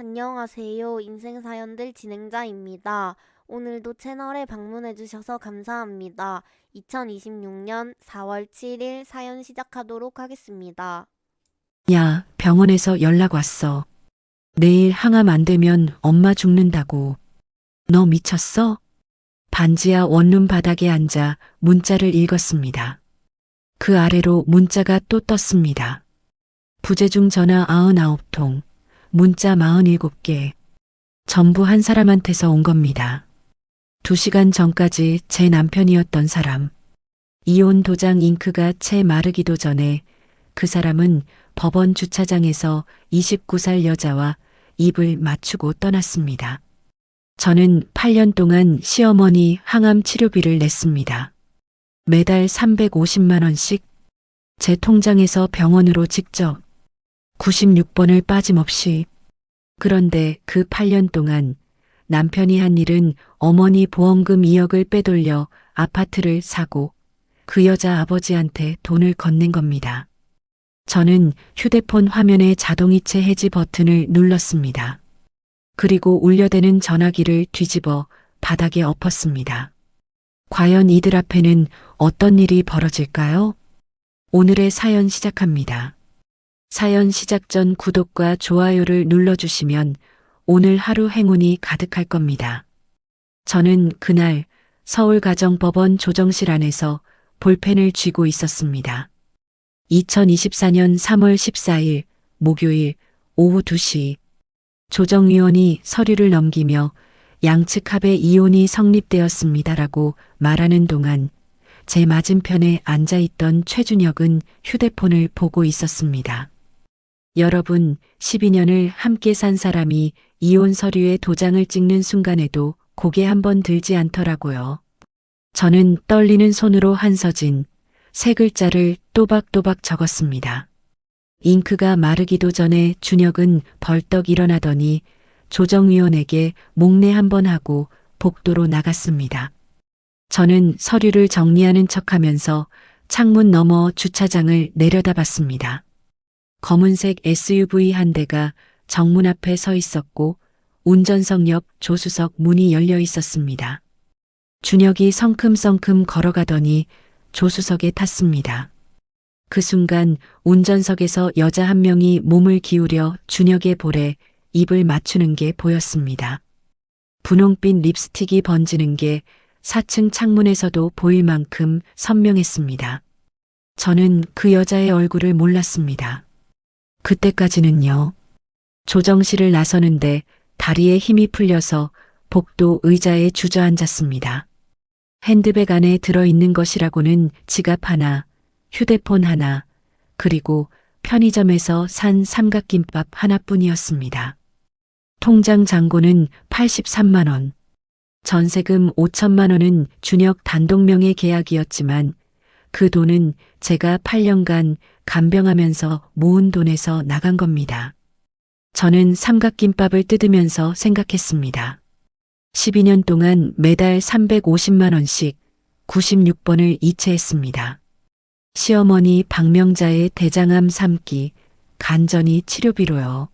안녕하세요. 인생사연들 진행자입니다. 오늘도 채널에 방문해주셔서 감사합니다. 2026년 4월 7일 사연 시작하도록 하겠습니다. 야, 병원에서 연락 왔어. 내일 항암 안 되면 엄마 죽는다고. 너 미쳤어? 반지하 원룸 바닥에 앉아 문자를 읽었습니다. 그 아래로 문자가 또 떴습니다. 부재중 전화 99통, 문자 47개. 전부 한 사람한테서 온 겁니다. 2시간 전까지 제 남편이었던 사람. 이혼 도장 잉크가 채 마르기도 전에 그 사람은 법원 주차장에서 29살 여자와 입을 맞추고 떠났습니다. 저는 8년 동안 시어머니 항암 치료비를 냈습니다. 매달 350만 원씩 제 통장에서 병원으로 직접 96번을 빠짐없이. 그런데 그 8년 동안 남편이 한 일은 어머니 보험금 2억을 빼돌려 아파트를 사고 그 여자 아버지한테 돈을 건넨 겁니다. 저는 휴대폰 화면의 자동이체 해지 버튼을 눌렀습니다. 그리고 울려대는 전화기를 뒤집어 바닥에 엎었습니다. 과연 이들 앞에는 어떤 일이 벌어질까요? 오늘의 사연 시작합니다. 사연 시작 전 구독과 좋아요를 눌러주시면 오늘 하루 행운이 가득할 겁니다. 저는 그날 서울가정법원 조정실 안에서 볼펜을 쥐고 있었습니다. 2024년 3월 14일 목요일 오후 2시 조정위원이 서류를 넘기며 양측 합의 이혼이 성립되었습니다라고 말하는 동안 제 맞은편에 앉아있던 최준혁은 휴대폰을 보고 있었습니다. 여러분, 12년을 함께 산 사람이 이혼 서류에 도장을 찍는 순간에도 고개 한번 들지 않더라고요. 저는 떨리는 손으로 한서진 세 글자를 또박또박 적었습니다. 잉크가 마르기도 전에 준혁은 벌떡 일어나더니 조정위원에게 목례 한번 하고 복도로 나갔습니다. 저는 서류를 정리하는 척하면서 창문 너머 주차장을 내려다봤습니다. 검은색 SUV 한 대가 정문 앞에 서 있었고 운전석 옆 조수석 문이 열려 있었습니다. 준혁이 성큼성큼 걸어가더니 조수석에 탔습니다. 그 순간 운전석에서 여자 한 명이 몸을 기울여 준혁의 볼에 입을 맞추는 게 보였습니다. 분홍빛 립스틱이 번지는 게 4층 창문에서도 보일 만큼 선명했습니다. 저는 그 여자의 얼굴을 몰랐습니다. 그때까지는요. 조정실을 나서는데 다리에 힘이 풀려서 복도 의자에 주저앉았습니다. 핸드백 안에 들어있는 것이라고는 지갑 하나, 휴대폰 하나, 그리고 편의점에서 산 삼각김밥 하나뿐이었습니다. 통장 잔고는 83만 원. 전세금 5천만 원은 준혁 단독명의 계약이었지만 그 돈은 제가 8년간 간병하면서 모은 돈에서 나간 겁니다. 저는 삼각김밥을 뜯으면서 생각했습니다. 12년 동안 매달 350만 원씩 96번을 이체했습니다. 시어머니 박명자의 대장암 3기, 간전이 치료비로요.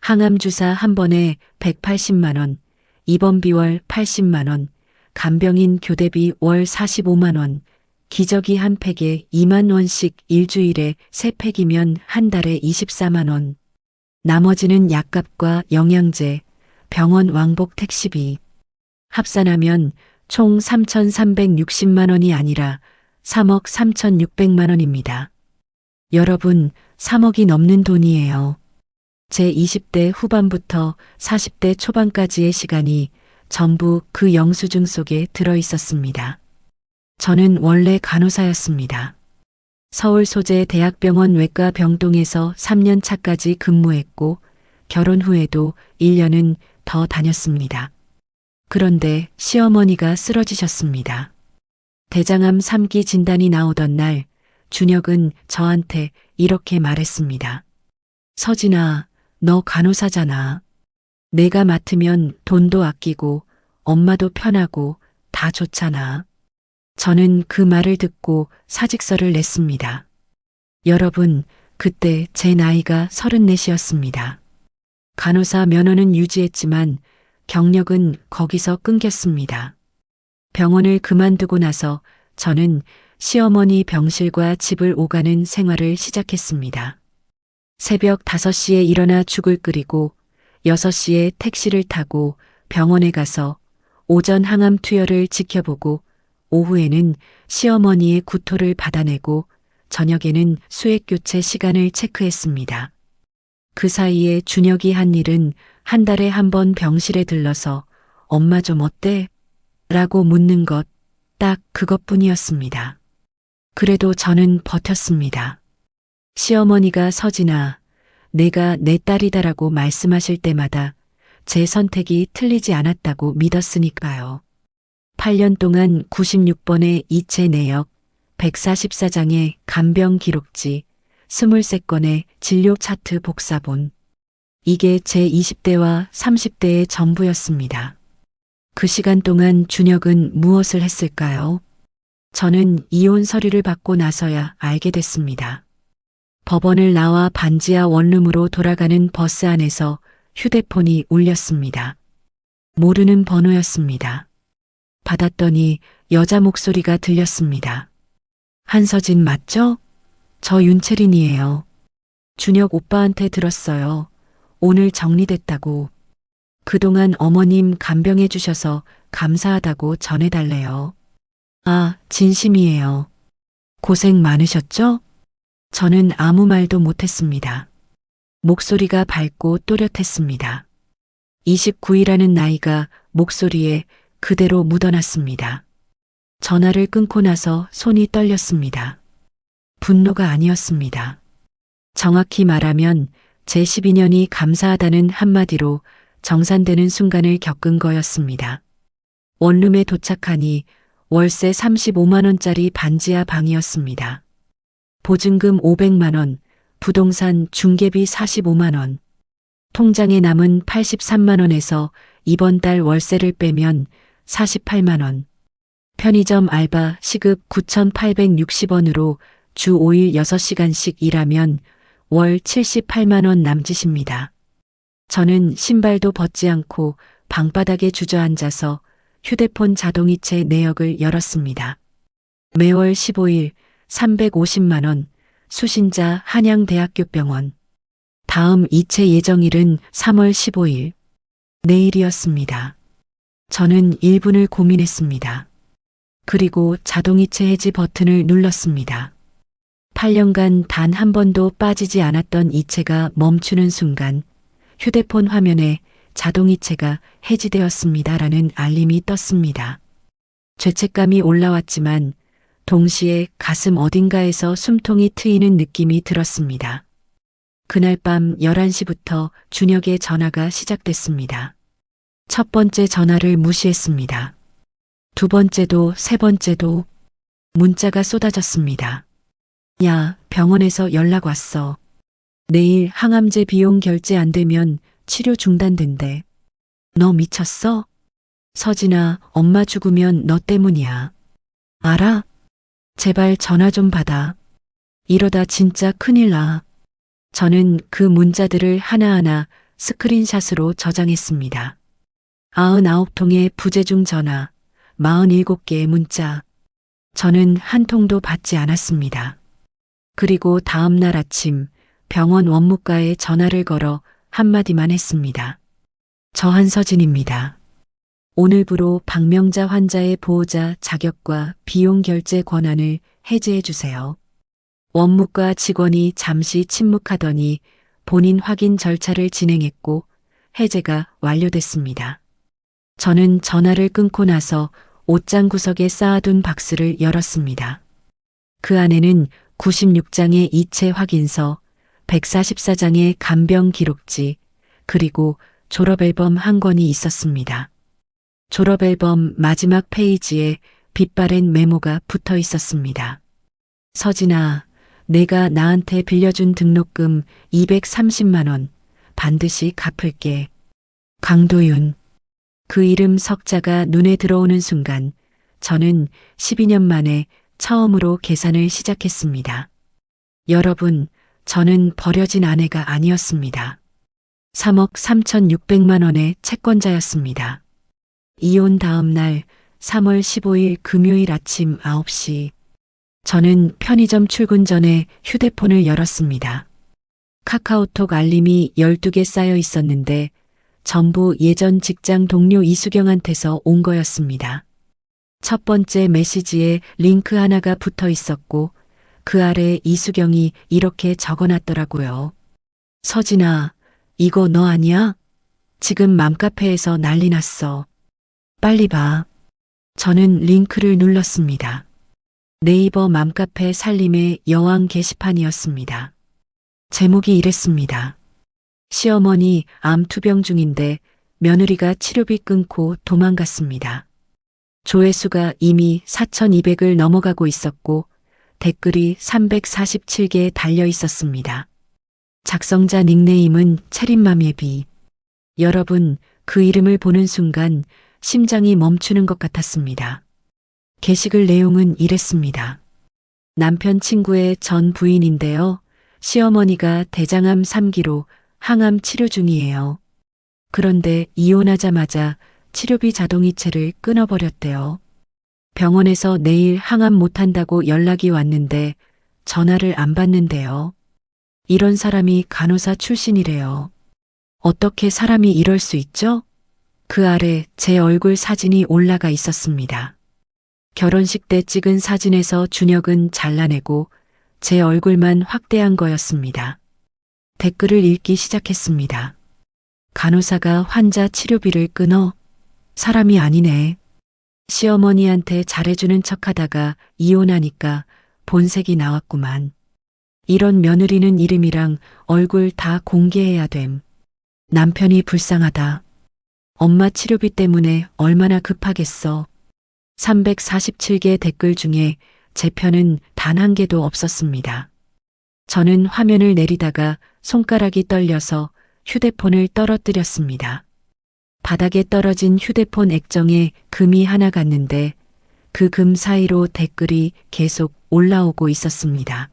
항암 주사 한 번에 180만 원, 입원비 월 80만 원, 간병인 교대비 월 45만 원, 기저귀 한 팩에 2만 원씩 일주일에 3팩이면 한 달에 24만 원. 나머지는 약값과 영양제, 병원 왕복 택시비. 합산하면 총 3,360만 원이 아니라 3억 3,600만 원입니다. 여러분, 3억이 넘는 돈이에요. 제 20대 후반부터 40대 초반까지의 시간이 전부 그 영수증 속에 들어 있었습니다. 저는 원래 간호사였습니다. 서울 소재 대학병원 외과 병동에서 3년 차까지 근무했고 결혼 후에도 1년은 더 다녔습니다. 그런데 시어머니가 쓰러지셨습니다. 대장암 3기 진단이 나오던 날 준혁은 저한테 이렇게 말했습니다. 서진아, 너 간호사잖아. 내가 맡으면 돈도 아끼고 엄마도 편하고 다 좋잖아. 저는 그 말을 듣고 사직서를 냈습니다. 여러분, 그때 제 나이가 34이었습니다. 간호사 면허는 유지했지만 경력은 거기서 끊겼습니다. 병원을 그만두고 나서 저는 시어머니 병실과 집을 오가는 생활을 시작했습니다. 새벽 5시에 일어나 죽을 끓이고 6시에 택시를 타고 병원에 가서 오전 항암 투여를 지켜보고 오후에는 시어머니의 구토를 받아내고 저녁에는 수액 교체 시간을 체크했습니다. 그 사이에 준혁이 한 일은 한 달에 한 번 병실에 들러서 엄마 좀 어때? 라고 묻는 것, 딱 그것뿐이었습니다. 그래도 저는 버텼습니다. 시어머니가 서진아, 내가 내 딸이다라고 말씀하실 때마다 제 선택이 틀리지 않았다고 믿었으니까요. 8년 동안 96번의 이체 내역, 144장의 간병 기록지, 23건의 진료 차트 복사본. 이게 제 20대와 30대의 전부였습니다. 그 시간 동안 준혁은 무엇을 했을까요? 저는 이혼 서류를 받고 나서야 알게 됐습니다. 법원을 나와 반지하 원룸으로 돌아가는 버스 안에서 휴대폰이 울렸습니다. 모르는 번호였습니다. 받았더니 여자 목소리가 들렸습니다. 한서진 맞죠? 저 윤채린이에요. 준혁 오빠한테 들었어요. 오늘 정리됐다고. 그동안 어머님 간병해 주셔서 감사하다고 전해달래요. 아, 진심이에요. 고생 많으셨죠? 저는 아무 말도 못했습니다. 목소리가 밝고 또렷했습니다. 29이라는 나이가 목소리에 그대로 묻어났습니다. 전화를 끊고 나서 손이 떨렸습니다. 분노가 아니었습니다. 정확히 말하면 제 12년이 감사하다는 한마디로 정산되는 순간을 겪은 거였습니다. 원룸에 도착하니 월세 35만 원짜리 반지하 방이었습니다. 보증금 500만 원, 부동산 중개비 45만 원, 통장에 남은 83만 원에서 이번 달 월세를 빼면 48만 원, 편의점 알바 시급 9,860원으로 주 5일 6시간씩 일하면 월 78만 원 남짓입니다. 저는 신발도 벗지 않고 방바닥에 주저앉아서 휴대폰 자동이체 내역을 열었습니다. 매월 15일 350만 원, 수신자 한양대학교 병원. 다음 이체 예정일은 3월 15일. 내일이었습니다. 저는 1분을 고민했습니다. 그리고 자동이체 해지 버튼을 눌렀습니다. 8년간 단 한 번도 빠지지 않았던 이체가 멈추는 순간 휴대폰 화면에 자동이체가 해지되었습니다라는 알림이 떴습니다. 죄책감이 올라왔지만 동시에 가슴 어딘가에서 숨통이 트이는 느낌이 들었습니다. 그날 밤 11시부터 준혁의 전화가 시작됐습니다. 첫 번째 전화를 무시했습니다. 두 번째도 세 번째도 문자가 쏟아졌습니다. 야, 병원에서 연락 왔어. 내일 항암제 비용 결제 안 되면 치료 중단된대. 너 미쳤어? 서진아, 엄마 죽으면 너 때문이야. 알아? 제발 전화 좀 받아. 이러다 진짜 큰일 나. 저는 그 문자들을 하나하나 스크린샷으로 저장했습니다. 99통의 부재중 전화, 47개의 문자. 저는 한 통도 받지 않았습니다. 그리고 다음 날 아침 병원 원무과에 전화를 걸어 한마디만 했습니다. 저 한서진입니다. 오늘부로 박명자 환자의 보호자 자격과 비용 결제 권한을 해제해 주세요. 원무과 직원이 잠시 침묵하더니 본인 확인 절차를 진행했고 해제가 완료됐습니다. 저는 전화를 끊고 나서 옷장 구석에 쌓아둔 박스를 열었습니다. 그 안에는 96장의 이체 확인서, 144장의 간병 기록지, 그리고 졸업앨범 한 권이 있었습니다. 졸업앨범 마지막 페이지에 빛바랜 메모가 붙어 있었습니다. 서진아, 내가 나한테 빌려준 등록금 230만 원 반드시 갚을게. 강도윤. 그 이름 석자가 눈에 들어오는 순간 저는 12년 만에 처음으로 계산을 시작했습니다. 여러분, 저는 버려진 아내가 아니었습니다. 3억 3,600만 원의 채권자였습니다. 이혼 다음 날 3월 15일 금요일 아침 9시 저는 편의점 출근 전에 휴대폰을 열었습니다. 카카오톡 알림이 12개 쌓여 있었는데 전부 예전 직장 동료 이수경한테서 온 거였습니다. 첫 번째 메시지에 링크 하나가 붙어 있었고 그 아래 이수경이 이렇게 적어놨더라고요. 서진아, 이거 너 아니야? 지금 맘카페에서 난리 났어. 빨리 봐. 저는 링크를 눌렀습니다. 네이버 맘카페 살림의 여왕 게시판이었습니다. 제목이 이랬습니다. 시어머니 암 투병 중인데 며느리가 치료비 끊고 도망갔습니다. 조회수가 이미 4,200을 넘어가고 있었고 댓글이 347개 달려 있었습니다. 작성자 닉네임은 체린맘예비. 여러분, 그 이름을 보는 순간 심장이 멈추는 것 같았습니다. 게시글 내용은 이랬습니다. 남편 친구의 전 부인인데요. 시어머니가 대장암 3기로 항암 치료 중이에요. 그런데 이혼하자마자 치료비 자동이체를 끊어버렸대요. 병원에서 내일 항암 못한다고 연락이 왔는데 전화를 안 받는데요. 이런 사람이 간호사 출신이래요. 어떻게 사람이 이럴 수 있죠? 그 아래 제 얼굴 사진이 올라가 있었습니다. 결혼식 때 찍은 사진에서 준혁은 잘라내고 제 얼굴만 확대한 거였습니다. 댓글을 읽기 시작했습니다. 간호사가 환자 치료비를 끊어? 사람이 아니네. 시어머니한테 잘해주는 척하다가 이혼하니까 본색이 나왔구만. 이런 며느리는 이름이랑 얼굴 다 공개해야 됨. 남편이 불쌍하다. 엄마 치료비 때문에 얼마나 급하겠어. 347개 댓글 중에 제 편은 단 한 개도 없었습니다. 저는 화면을 내리다가 손가락이 떨려서 휴대폰을 떨어뜨렸습니다. 바닥에 떨어진 휴대폰 액정에 금이 하나 갔는데 그 금 사이로 댓글이 계속 올라오고 있었습니다.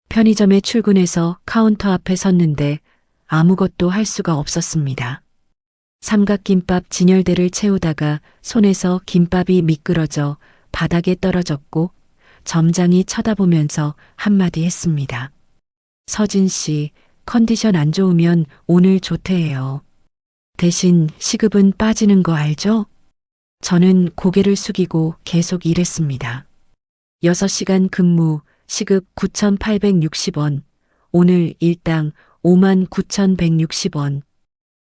편의점에 출근해서 카운터 앞에 섰는데 아무것도 할 수가 없었습니다. 삼각김밥 진열대를 채우다가 손에서 김밥이 미끄러져 바닥에 떨어졌고 점장이 쳐다보면서 한마디 했습니다. 서진 씨, 컨디션 안 좋으면 오늘 조퇴해요. 대신 시급은 빠지는 거 알죠? 저는 고개를 숙이고 계속 일했습니다. 6시간 근무, 시급 9,860원, 오늘 일당 59,160원.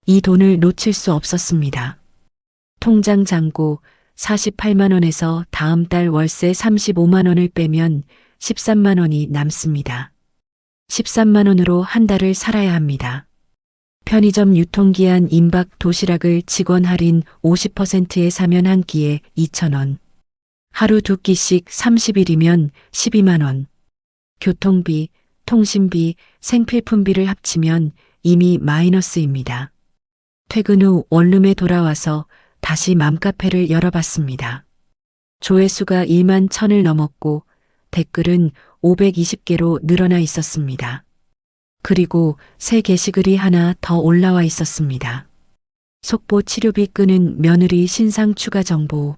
이 돈을 놓칠 수 없었습니다. 통장 잔고 48만 원에서 다음 달 월세 35만 원을 빼면 13만 원이 남습니다. 13만 원으로 한 달을 살아야 합니다. 편의점 유통기한 임박 도시락을 직원 할인 50%에 사면 한 끼에 2,000원. 하루 2끼씩 30일이면 12만 원. 교통비, 통신비, 생필품비를 합치면 이미 마이너스입니다. 퇴근 후 원룸에 돌아와서 다시 맘카페를 열어봤습니다. 조회수가 1만 1,000을 넘었고 댓글은 520개로 늘어나 있었습니다. 그리고 새 게시글이 하나 더 올라와 있었습니다. 속보 치료비 끄는 며느리 신상 추가 정보.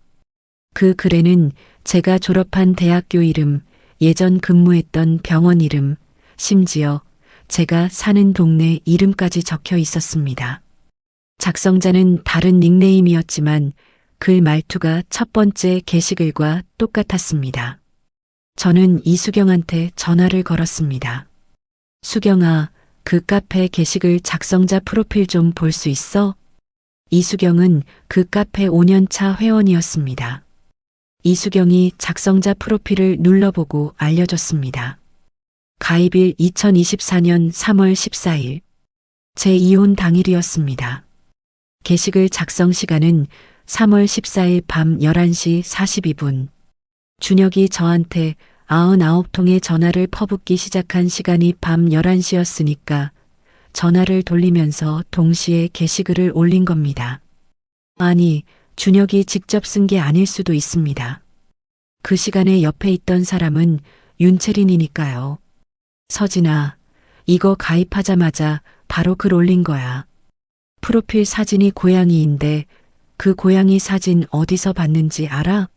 그 글에는 제가 졸업한 대학교 이름, 예전 근무했던 병원 이름, 심지어 제가 사는 동네 이름까지 적혀 있었습니다. 작성자는 다른 닉네임이었지만 글 말투가 첫 번째 게시글과 똑같았습니다. 저는 이수경한테 전화를 걸었습니다. 수경아, 그 카페 게시글 작성자 프로필 좀 볼 수 있어? 이수경은 그 카페 5년차 회원이었습니다. 이수경이 작성자 프로필을 눌러보고 알려줬습니다. 가입일 2024년 3월 14일. 제 이혼 당일이었습니다. 게시글 작성 시간은 3월 14일 밤 11시 42분. 준혁이 저한테 99통의 전화를 퍼붓기 시작한 시간이 밤 11시였으니까 전화를 돌리면서 동시에 게시글을 올린 겁니다. 아니, 준혁이 직접 쓴 게 아닐 수도 있습니다. 그 시간에 옆에 있던 사람은 윤채린이니까요. 서진아, 이거 가입하자마자 바로 글 올린 거야. 프로필 사진이 고양이인데 그 고양이 사진 어디서 봤는지 알아?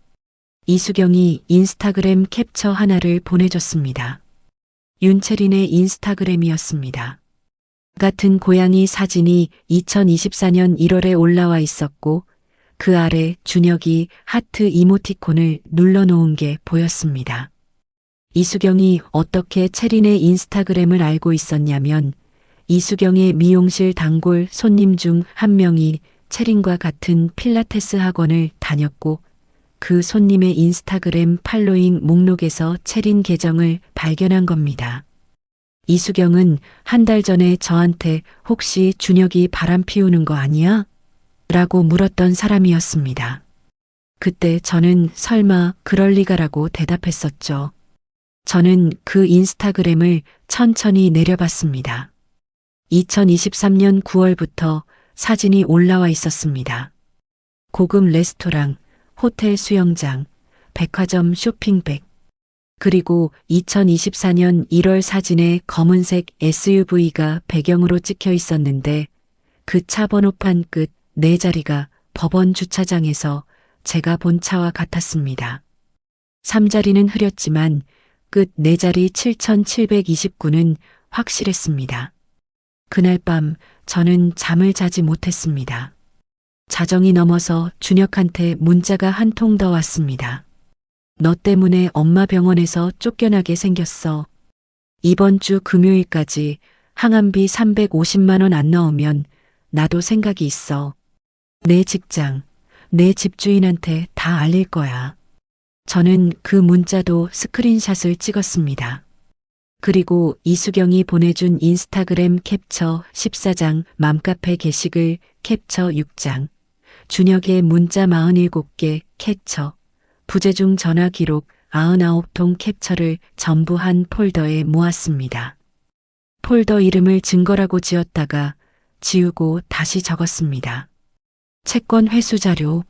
이수경이 인스타그램 캡처 하나를 보내줬습니다. 윤채린의 인스타그램이었습니다. 같은 고양이 사진이 2024년 1월에 올라와 있었고 그 아래 준혁이 하트 이모티콘을 눌러놓은 게 보였습니다. 이수경이 어떻게 채린의 인스타그램을 알고 있었냐면 이수경의 미용실 단골 손님 중 한 명이 채린과 같은 필라테스 학원을 다녔고 그 손님의 인스타그램 팔로잉 목록에서 채린 계정을 발견한 겁니다. 이수경은 한 달 전에 저한테 혹시 준혁이 바람 피우는 거 아니야? 라고 물었던 사람이었습니다. 그때 저는 설마 그럴 리가라고 대답했었죠. 저는 그 인스타그램을 천천히 내려봤습니다. 2023년 9월부터 사진이 올라와 있었습니다. 고급 레스토랑, 호텔 수영장, 백화점 쇼핑백, 그리고 2024년 1월 사진에 검은색 SUV가 배경으로 찍혀 있었는데 그 차 번호판 끝 4자리가 법원 주차장에서 제가 본 차와 같았습니다. 3자리는 흐렸지만 끝 4자리 7729는 확실했습니다. 그날 밤 저는 잠을 자지 못했습니다. 자정이 넘어서 준혁한테 문자가 한 통 더 왔습니다. 너 때문에 엄마 병원에서 쫓겨나게 생겼어. 이번 주 금요일까지 항암비 350만 원 안 넣으면 나도 생각이 있어. 내 직장, 내 집주인한테 다 알릴 거야. 저는 그 문자도 스크린샷을 찍었습니다. 그리고 이수경이 보내준 인스타그램 캡처 14장 맘카페 게시글 캡처 6장, 준혁의 문자 47개 캡처, 부재중 전화 기록 99통 캡처를 전부 한 폴더에 모았습니다. 폴더 이름을 증거라고 지었다가 지우고 다시 적었습니다. 채권 회수 자료.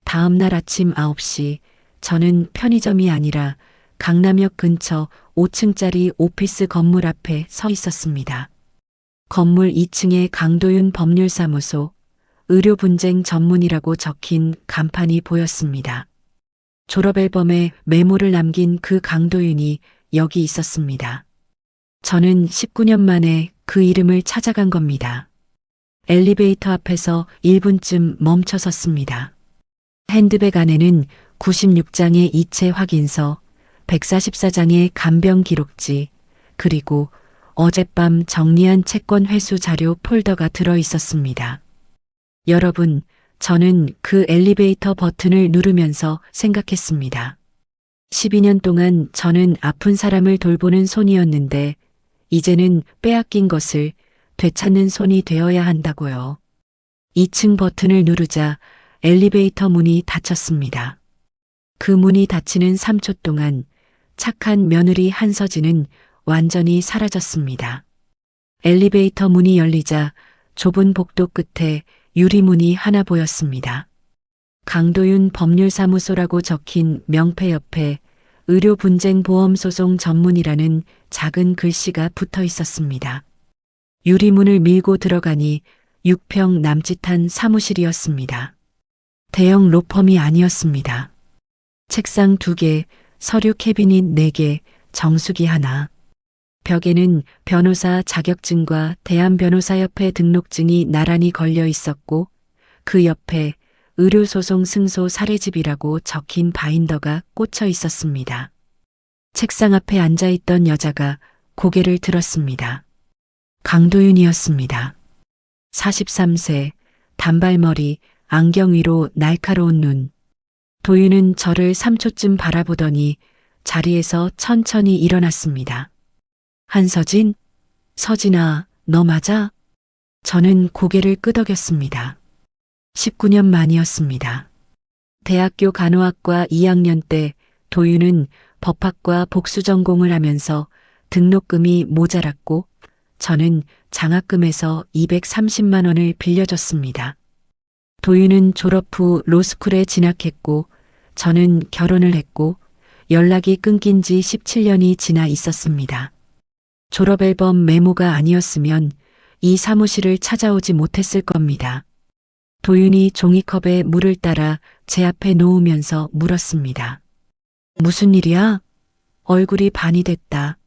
다음 날 아침 9시 저는 편의점이 아니라 강남역 근처 5층짜리 오피스 건물 앞에 서 있었습니다. 건물 2층에 강도윤 법률사무소, 의료분쟁 전문이라고 적힌 간판이 보였습니다. 졸업앨범에 메모를 남긴 그 강도윤이 여기 있었습니다. 저는 19년 만에 그 이름을 찾아간 겁니다. 엘리베이터 앞에서 1분쯤 멈춰 섰습니다. 핸드백 안에는 96장의 이체 확인서, 144장의 간병 기록지, 그리고 어젯밤 정리한 채권 회수 자료 폴더가 들어 있었습니다. 여러분, 저는 그 엘리베이터 버튼을 누르면서 생각했습니다. 12년 동안 저는 아픈 사람을 돌보는 손이었는데 이제는 빼앗긴 것을 되찾는 손이 되어야 한다고요. 2층 버튼을 누르자 엘리베이터 문이 닫혔습니다. 그 문이 닫히는 3초 동안 착한 며느리 한서진은 완전히 사라졌습니다. 엘리베이터 문이 열리자 좁은 복도 끝에 유리문이 하나 보였습니다. 강도윤 법률사무소라고 적힌 명패 옆에 의료분쟁보험소송 전문이라는 작은 글씨가 붙어 있었습니다. 유리문을 밀고 들어가니 6평 남짓한 사무실이었습니다. 대형 로펌이 아니었습니다. 책상 2개, 서류 캐비닛 4개, 정수기 하나. 벽에는 변호사 자격증과 대한변호사협회 등록증이 나란히 걸려 있었고 그 옆에 의료소송 승소 사례집이라고 적힌 바인더가 꽂혀 있었습니다. 책상 앞에 앉아있던 여자가 고개를 들었습니다. 강도윤이었습니다. 43세, 단발머리, 안경 위로 날카로운 눈. 도윤은 저를 3초쯤 바라보더니 자리에서 천천히 일어났습니다. 한서진? 서진아, 너 맞아? 저는 고개를 끄덕였습니다. 19년 만이었습니다. 대학교 간호학과 2학년 때 도윤은 법학과 복수 전공을 하면서 등록금이 모자랐고 저는 장학금에서 230만 원을 빌려줬습니다. 도윤은 졸업 후 로스쿨에 진학했고 저는 결혼을 했고 연락이 끊긴 지 17년이 지나 있었습니다. 졸업앨범 메모가 아니었으면 이 사무실을 찾아오지 못했을 겁니다. 도윤이 종이컵에 물을 따라 제 앞에 놓으면서 물었습니다. 무슨 일이야? 얼굴이 반이 됐다.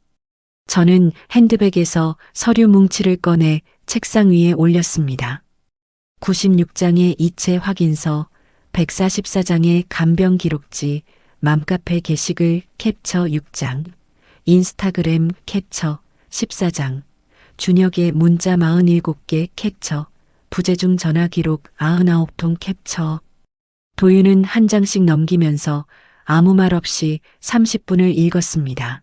저는 핸드백에서 서류 뭉치를 꺼내 책상 위에 올렸습니다. 96장의 이체 확인서, 144장의 간병 기록지, 맘카페 게시글 캡처 6장, 인스타그램 캡처 14장, 준혁의 문자 47개 캡처, 부재중 전화 기록 99통 캡처. 도윤은 한 장씩 넘기면서 아무 말 없이 30분을 읽었습니다.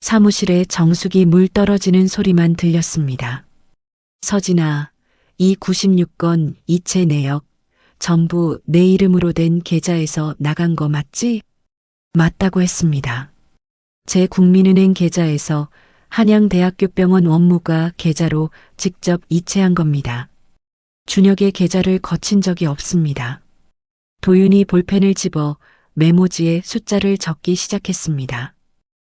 사무실에 정수기 물 떨어지는 소리만 들렸습니다. 서진아, 이 96건 이체 내역 전부 내 이름으로 된 계좌에서 나간 거 맞지? 맞다고 했습니다. 제 국민은행 계좌에서 한양대학교병원 원무과 계좌로 직접 이체한 겁니다. 준혁의 계좌를 거친 적이 없습니다. 도윤이 볼펜을 집어 메모지에 숫자를 적기 시작했습니다.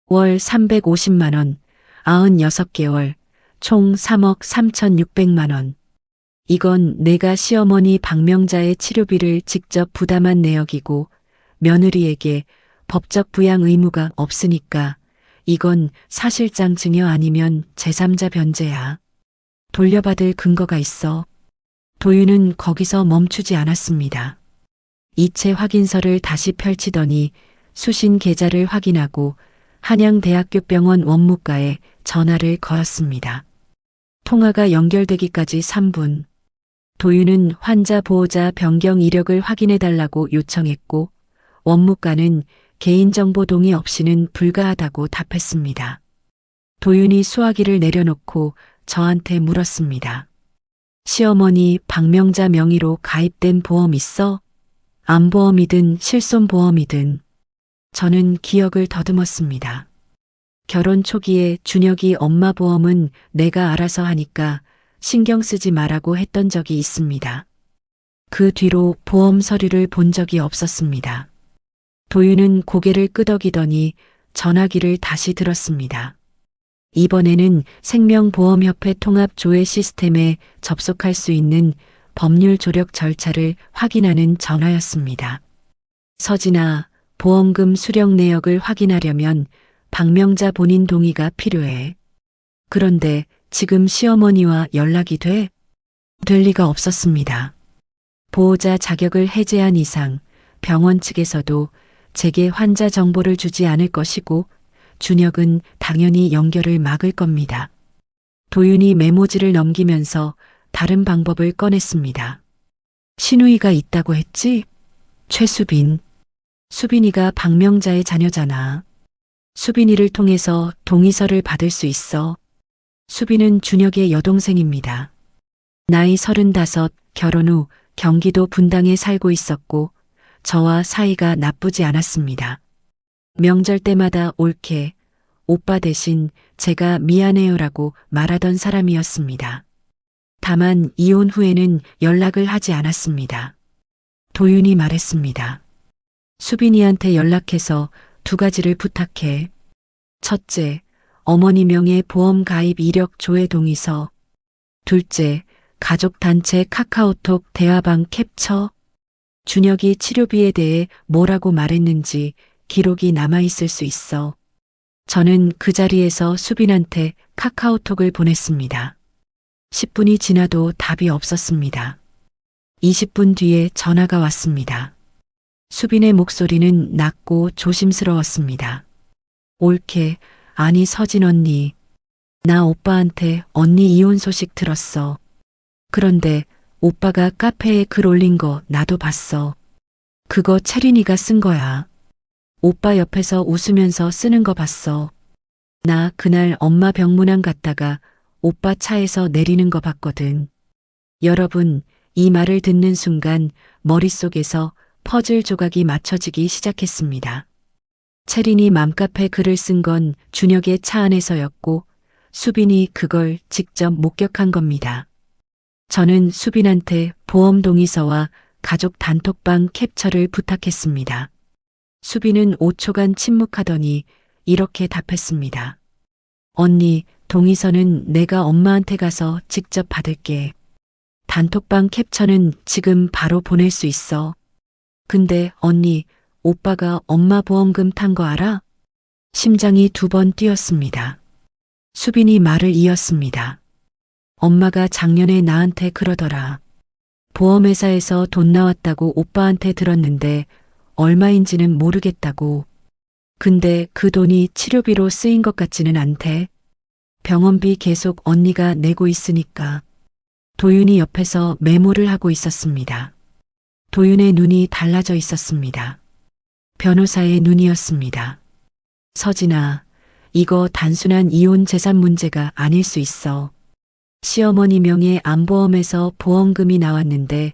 월 350만 원, 96개월, 총 3억 3,600만 원. 이건 내가 시어머니 박명자의 치료비를 직접 부담한 내역이고 며느리에게 법적 부양 의무가 없으니까 이건 사실상 증여 아니면 제3자 변제야. 돌려받을 근거가 있어. 도윤은 거기서 멈추지 않았습니다. 이체 확인서를 다시 펼치더니 수신 계좌를 확인하고 한양대학교병원 원무과에 전화를 걸었습니다. 통화가 연결되기까지 3분. 도윤은 환자 보호자 변경 이력을 확인해달라고 요청했고 원무과는 개인정보 동의 없이는 불가하다고 답했습니다. 도윤이 수화기를 내려놓고 저한테 물었습니다. 시어머니 박명자 명의로 가입된 보험 있어? 암보험이든 실손보험이든. 저는 기억을 더듬었습니다. 결혼 초기에 준혁이 엄마 보험은 내가 알아서 하니까 신경 쓰지 말라고 했던 적이 있습니다. 그 뒤로 보험 서류를 본 적이 없었습니다. 도윤은 고개를 끄덕이더니 전화기를 다시 들었습니다. 이번에는 생명보험협회 통합조회 시스템에 접속할 수 있는 법률 조력 절차를 확인하는 전화였습니다. 서진아, 보험금 수령 내역을 확인하려면 박명자 본인 동의가 필요해. 그런데 지금 시어머니와 연락이 돼? 될 리가 없었습니다. 보호자 자격을 해제한 이상 병원 측에서도 제게 환자 정보를 주지 않을 것이고 준혁은 당연히 연결을 막을 겁니다. 도윤이 메모지를 넘기면서 다른 방법을 꺼냈습니다. 신우이가 있다고 했지? 최수빈. 수빈이가 박명자의 자녀잖아. 수빈이를 통해서 동의서를 받을 수 있어. 수빈은 준혁의 여동생입니다. 나이 35, 결혼 후 경기도 분당에 살고 있었고 저와 사이가 나쁘지 않았습니다. 명절 때마다 옳게 오빠 대신 제가 미안해요라고 말하던 사람이었습니다. 다만 이혼 후에는 연락을 하지 않았습니다. 도윤이 말했습니다. 수빈이한테 연락해서 2가지를 부탁해. 첫째, 어머니 명의 보험 가입 이력 조회 동의서. 둘째, 가족단체 카카오톡 대화방 캡처. 준혁이 치료비에 대해 뭐라고 말했는지 기록이 남아있을 수 있어. 저는 그 자리에서 수빈한테 카카오톡을 보냈습니다. 10분이 지나도 답이 없었습니다. 20분 뒤에 전화가 왔습니다. 수빈의 목소리는 낮고 조심스러웠습니다. 옳게, 아니 서진 언니. 나 오빠한테 언니 이혼 소식 들었어. 그런데 오빠가 카페에 글 올린 거 나도 봤어. 그거 채린이가 쓴 거야. 오빠 옆에서 웃으면서 쓰는 거 봤어. 나 그날 엄마 병문안 갔다가 오빠 차에서 내리는 거 봤거든. 여러분, 이 말을 듣는 순간 머릿속에서 퍼즐 조각이 맞춰지기 시작했습니다. 채린이 맘카페 글을 쓴 건 준혁의 차 안에서였고 수빈이 그걸 직접 목격한 겁니다. 저는 수빈한테 보험 동의서와 가족 단톡방 캡처를 부탁했습니다. 수빈은 5초간 침묵하더니 이렇게 답했습니다. 언니, 동의서는 내가 엄마한테 가서 직접 받을게. 단톡방 캡처는 지금 바로 보낼 수 있어. 근데 언니, 오빠가 엄마 보험금 탄 거 알아? 심장이 2번 뛰었습니다. 수빈이 말을 이었습니다. 엄마가 작년에 나한테 그러더라. 보험회사에서 돈 나왔다고 오빠한테 들었는데 얼마인지는 모르겠다고. 근데 그 돈이 치료비로 쓰인 것 같지는 않대. 병원비 계속 언니가 내고 있으니까. 도윤이 옆에서 메모를 하고 있었습니다. 도윤의 눈이 달라져 있었습니다. 변호사의 눈이었습니다. 서진아, 이거 단순한 이혼 재산 문제가 아닐 수 있어. 시어머니 명의 암보험에서 보험금이 나왔는데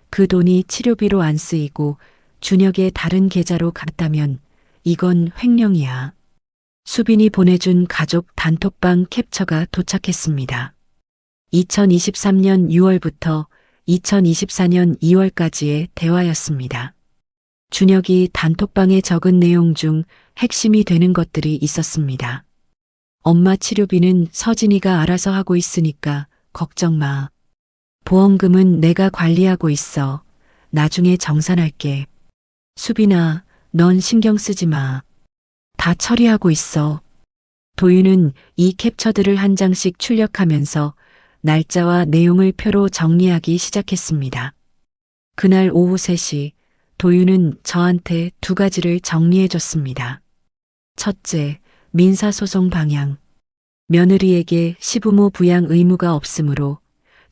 그 돈이 치료비로 안 쓰이고 준혁의 다른 계좌로 갔다면 이건 횡령이야. 수빈이 보내준 가족 단톡방 캡처가 도착했습니다. 2023년 6월부터 2024년 2월까지의 대화였습니다. 준혁이 단톡방에 적은 내용 중 핵심이 되는 것들이 있었습니다. 엄마 치료비는 서진이가 알아서 하고 있으니까 걱정 마. 보험금은 내가 관리하고 있어. 나중에 정산할게. 수빈아, 넌 신경 쓰지 마. 다 처리하고 있어. 도윤은 이 캡처들을 한 장씩 출력하면서 날짜와 내용을 표로 정리하기 시작했습니다. 그날 오후 3시, 도윤은 저한테 2가지를 정리해 줬습니다. 첫째, 민사소송 방향. 며느리에게 시부모 부양 의무가 없으므로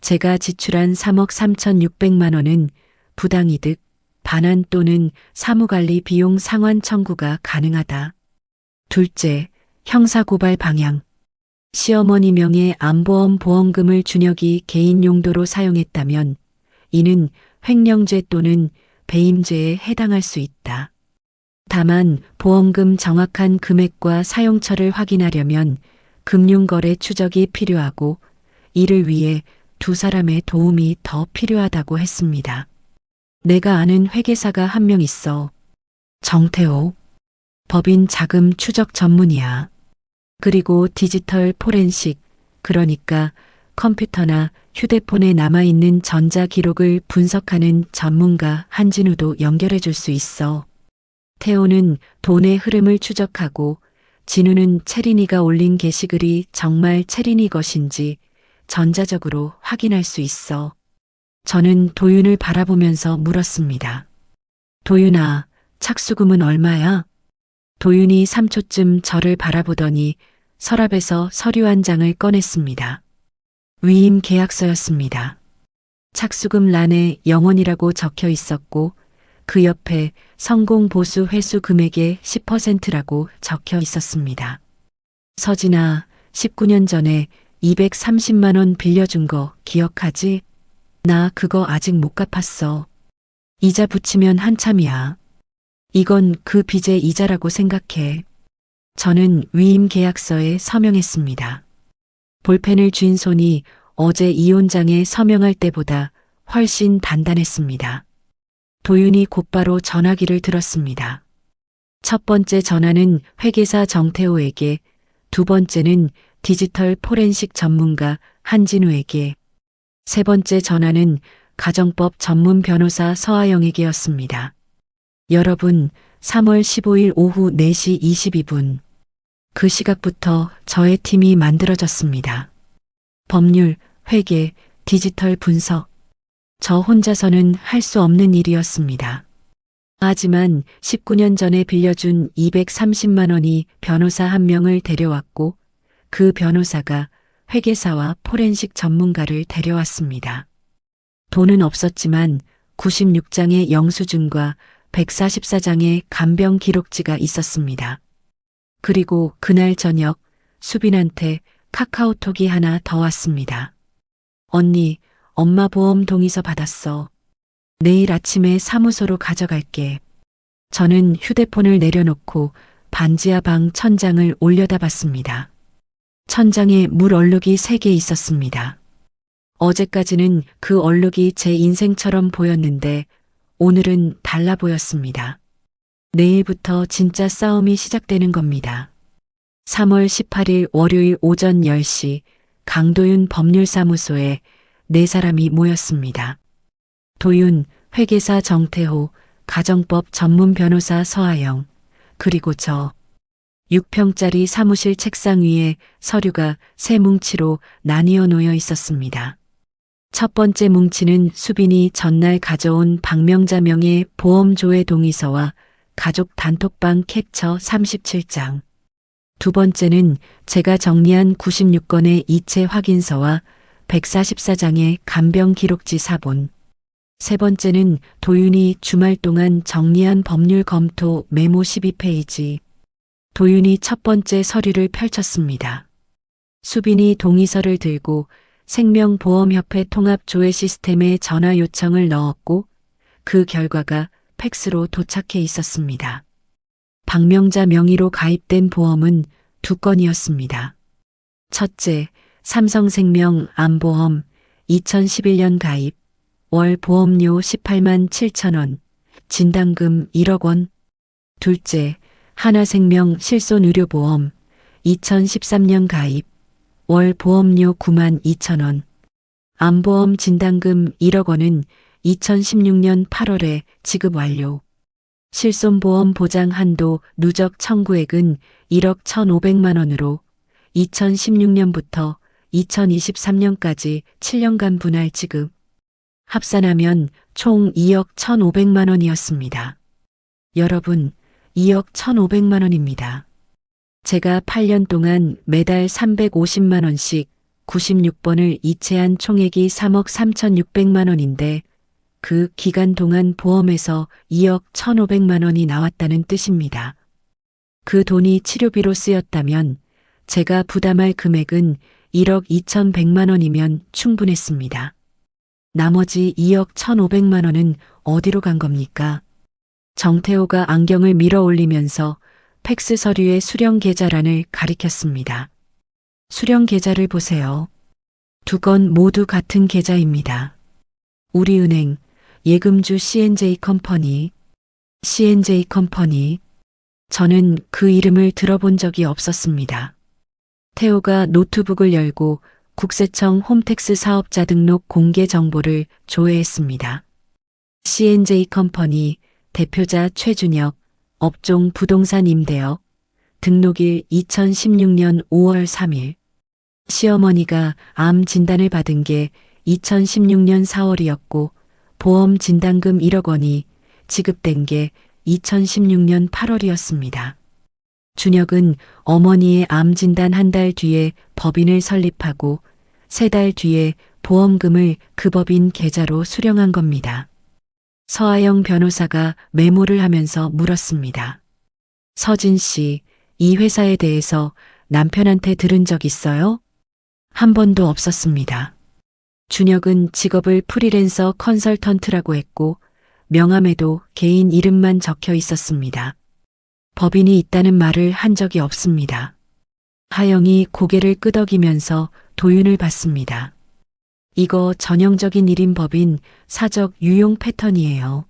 제가 지출한 3억 3,600만 원은 부당이득, 반환 또는 사무관리 비용 상환 청구가 가능하다. 둘째, 형사고발 방향. 시어머니 명의 암보험 보험금을 준혁이 개인 용도로 사용했다면 이는 횡령죄 또는 배임죄에 해당할 수 있다. 다만 보험금 정확한 금액과 사용처를 확인하려면 금융거래 추적이 필요하고 이를 위해 2사람의 도움이 더 필요하다고 했습니다. 내가 아는 회계사가 한 명 있어. 정태호. 법인 자금 추적 전문이야. 그리고 디지털 포렌식, 그러니까 컴퓨터나 휴대폰에 남아있는 전자 기록을 분석하는 전문가 한진우도 연결해 줄 수 있어. 태호는 돈의 흐름을 추적하고 진우는 채린이가 올린 게시글이 정말 채린이 것인지 전자적으로 확인할 수 있어. 저는 도윤을 바라보면서 물었습니다. 도윤아, 착수금은 얼마야? 도윤이 3초쯤 저를 바라보더니 서랍에서 서류 한 장을 꺼냈습니다. 위임 계약서였습니다. 착수금 란에 영원이라고 적혀 있었고 그 옆에 성공 보수 회수 금액의 10%라고 적혀 있었습니다. 서진아, 19년 전에 230만 원 빌려준 거 기억하지? 나 그거 아직 못 갚았어. 이자 붙이면 한참이야. 이건 그 빚의 이자라고 생각해. 저는 위임 계약서에 서명했습니다. 볼펜을 쥔 손이 어제 이혼장에 서명할 때보다 훨씬 단단했습니다. 도윤이 곧바로 전화기를 들었습니다. 첫 번째 전화는 회계사 정태호에게, 두 번째는 디지털 포렌식 전문가 한진우에게, 세 번째 전화는 가정법 전문 변호사 서하영에게였습니다. 여러분, 3월 15일 오후 4시 22분. 그 시각부터 저의 팀이 만들어졌습니다. 법률, 회계, 디지털 분석. 저 혼자서는 할 수 없는 일이었습니다. 하지만 19년 전에 빌려준 230만 원이 변호사 한 명을 데려왔고 그 변호사가 회계사와 포렌식 전문가를 데려왔습니다. 돈은 없었지만 96장의 영수증과 144장의 간병 기록지가 있었습니다. 그리고 그날 저녁 수빈한테 카카오톡이 하나 더 왔습니다. 언니, 엄마 보험 동의서 받았어. 내일 아침에 사무소로 가져갈게. 저는 휴대폰을 내려놓고 반지하 방 천장을 올려다봤습니다. 천장에 물 얼룩이 3개 있었습니다. 어제까지는 그 얼룩이 제 인생처럼 보였는데 오늘은 달라 보였습니다. 내일부터 진짜 싸움이 시작되는 겁니다. 3월 18일 월요일 오전 10시 강도윤 법률사무소에 네 사람이 모였습니다. 도윤, 회계사 정태호, 가정법 전문 변호사 서하영, 그리고 저. 6평짜리 사무실 책상 위에 서류가 세 뭉치로 나뉘어 놓여 있었습니다. 첫 번째 뭉치는 수빈이 전날 가져온 박명자 명의 보험조회 동의서와 가족 단톡방 캡처 37장. 두 번째는 제가 정리한 96건의 이체 확인서와 144장의 간병 기록지 사본. 세 번째는 도윤이 주말 동안 정리한 법률 검토 메모 12페이지. 도윤이 첫 번째 서류를 펼쳤습니다. 수빈이 동의서를 들고 생명보험협회 통합조회 시스템에 전화 요청을 넣었고 그 결과가 팩스로 도착해 있었습니다. 박명자 명의로 가입된 보험은 두 건이었습니다. 첫째, 삼성생명 암보험 2011년 가입, 월 보험료 18만 7천 원, 진단금 1억 원. 둘째, 하나생명 실손의료보험 2013년 가입, 월 보험료 9만 2천 원, 암보험 진단금 1억 원은 2016년 8월에 지급 완료. 실손보험 보장 한도 누적 청구액은 1억 1,500만 원으로 2016년부터 2023년까지 7년간 분할 지급. 합산하면 총 2억 1,500만 원이었습니다. 여러분, 2억 1,500만 원입니다. 제가 8년 동안 매달 350만 원씩 96번을 이체한 총액이 3억 3,600만 원인데 그 기간 동안 보험에서 2억 1,500만 원이 나왔다는 뜻입니다. 그 돈이 치료비로 쓰였다면 제가 부담할 금액은 1억 2,100만 원이면 충분했습니다. 나머지 2억 1,500만 원은 어디로 간 겁니까? 정태호가 안경을 밀어 올리면서 팩스 서류의 수령 계좌란을 가리켰습니다. 수령 계좌를 보세요. 두 건 모두 같은 계좌입니다. 우리은행, 예금주 C&J 컴퍼니, C&J 컴퍼니. 저는 그 이름을 들어본 적이 없었습니다. 태호가 노트북을 열고 국세청 홈택스 사업자 등록 공개 정보를 조회했습니다. C&J 컴퍼니, 대표자 최준혁, 업종 부동산 임대업, 등록일 2016년 5월 3일. 시어머니가 암 진단을 받은 게 2016년 4월이었고 보험 진단금 1억 원이 지급된 게 2016년 8월이었습니다. 준혁은 어머니의 암 진단 한 달 뒤에 법인을 설립하고 3달 뒤에 보험금을 그 법인 계좌로 수령한 겁니다. 서하영 변호사가 메모를 하면서 물었습니다. 서진 씨, 이 회사에 대해서 남편한테 들은 적 있어요? 한 번도 없었습니다. 준혁은 직업을 프리랜서 컨설턴트라고 했고 명함에도 개인 이름만 적혀 있었습니다. 법인이 있다는 말을 한 적이 없습니다. 하영이 고개를 끄덕이면서 도윤을 봤습니다. 이거 전형적인 1인 법인 사적 유용 패턴이에요.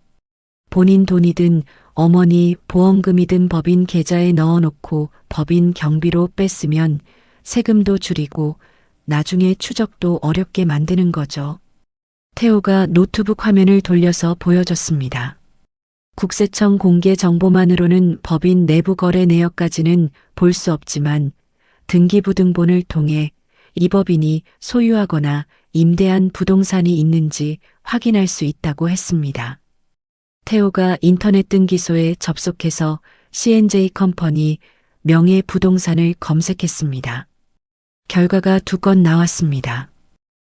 본인 돈이든 어머니 보험금이든 법인 계좌에 넣어놓고 법인 경비로 뺐으면 세금도 줄이고 나중에 추적도 어렵게 만드는 거죠. 태호가 노트북 화면을 돌려서 보여줬습니다. 국세청 공개 정보만으로는 법인 내부 거래 내역까지는 볼 수 없지만 등기부등본을 통해 이 법인이 소유하거나 임대한 부동산이 있는지 확인할 수 있다고 했습니다. 태호가 인터넷 등기소에 접속해서 C&J 컴퍼니 명의 부동산을 검색했습니다. 결과가 두 건 나왔습니다.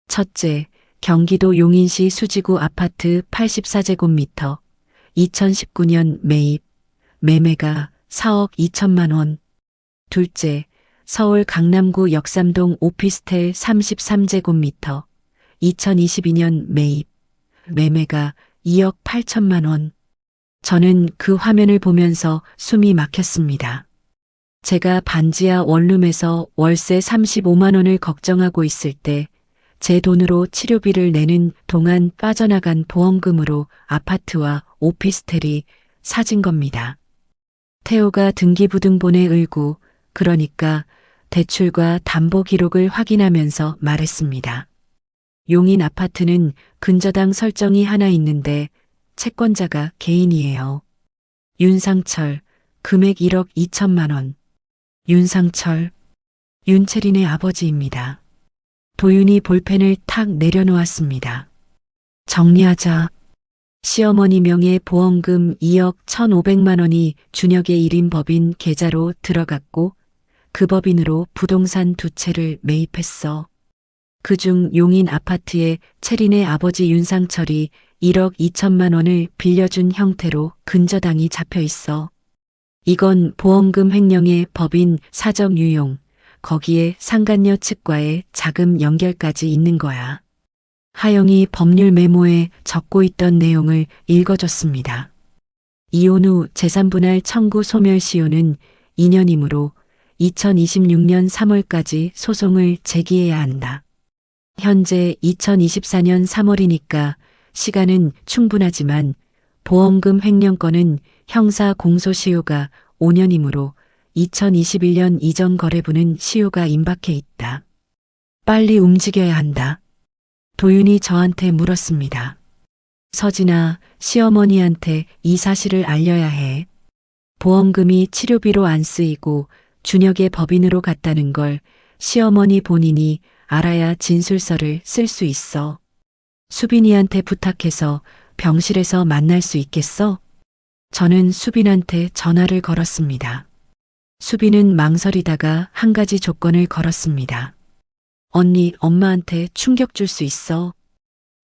첫째, 경기도 용인시 수지구 아파트 84제곱미터 2019년 매입, 매매가 4억 2천만 원. 둘째, 서울 강남구 역삼동 오피스텔 33제곱미터 2022년 매입, 매매가 2억 8천만 원. 저는 그 화면을 보면서 숨이 막혔습니다. 제가 반지하 원룸에서 월세 35만 원을 걱정하고 있을 때 제 돈으로 치료비를 내는 동안 빠져나간 보험금으로 아파트와 오피스텔이 사진 겁니다. 태호가 등기부등본에 을고 그러니까 대출과 담보 기록을 확인하면서 말했습니다. 용인 아파트는 근저당 설정이 하나 있는데 채권자가 개인이에요. 윤상철, 금액 1억 2천만 원. 윤상철, 윤채린의 아버지입니다. 도윤이 볼펜을 탁 내려놓았습니다. 정리하자. 시어머니 명의 보험금 2억 1,500만 원이 준혁의 1인 법인 계좌로 들어갔고 그 법인으로 부동산 2채를 매입했어. 그중 용인 아파트에 채린의 아버지 윤상철이 1억 2천만 원을 빌려준 형태로 근저당이 잡혀 있어. 이건 보험금 횡령의 법인 사적 유용, 거기에 상간녀 측과의 자금 연결까지 있는 거야. 하영이 법률 메모에 적고 있던 내용을 읽어줬습니다. 이혼 후 재산분할 청구 소멸시효는 2년이므로 2026년 3월까지 소송을 제기해야 한다. 현재 2024년 3월이니까 시간은 충분하지만 보험금 횡령건은 형사 공소시효가 5년이므로 2021년 이전 거래부는 시효가 임박해 있다. 빨리 움직여야 한다. 도윤이 저한테 물었습니다. 서진아, 시어머니한테 이 사실을 알려야 해. 보험금이 치료비로 안 쓰이고 준혁의 법인으로 갔다는 걸 시어머니 본인이 알아야 진술서를 쓸 수 있어. 수빈이한테 부탁해서 병실에서 만날 수 있겠어? 저는 수빈한테 전화를 걸었습니다. 수빈은 망설이다가 한 가지 조건을 걸었습니다. 언니, 엄마한테 충격 줄 수 있어.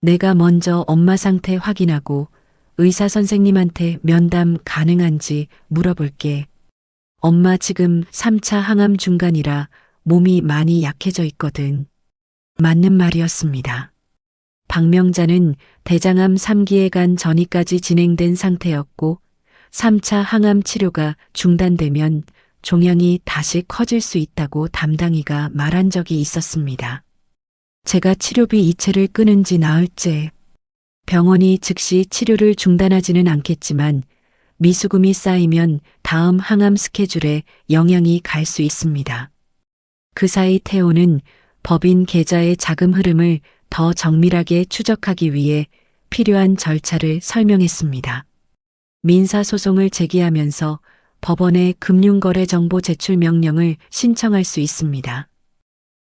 내가 먼저 엄마 상태 확인하고 의사 선생님한테 면담 가능한지 물어볼게. 엄마 지금 3차 항암 중간이라 몸이 많이 약해져 있거든. 맞는 말이었습니다. 박명자는 대장암 3기에 간 전이까지 진행된 상태였고 3차 항암 치료가 중단되면 종양이 다시 커질 수 있다고 담당이가 말한 적이 있었습니다. 제가 치료비 이체를 끊은지 나흘째. 병원이 즉시 치료를 중단하지는 않겠지만 미수금이 쌓이면 다음 항암 스케줄에 영향이 갈 수 있습니다. 그 사이 태호는 법인 계좌의 자금 흐름을 더 정밀하게 추적하기 위해 필요한 절차를 설명했습니다. 민사소송을 제기하면서 법원에 금융거래정보 제출 명령을 신청할 수 있습니다.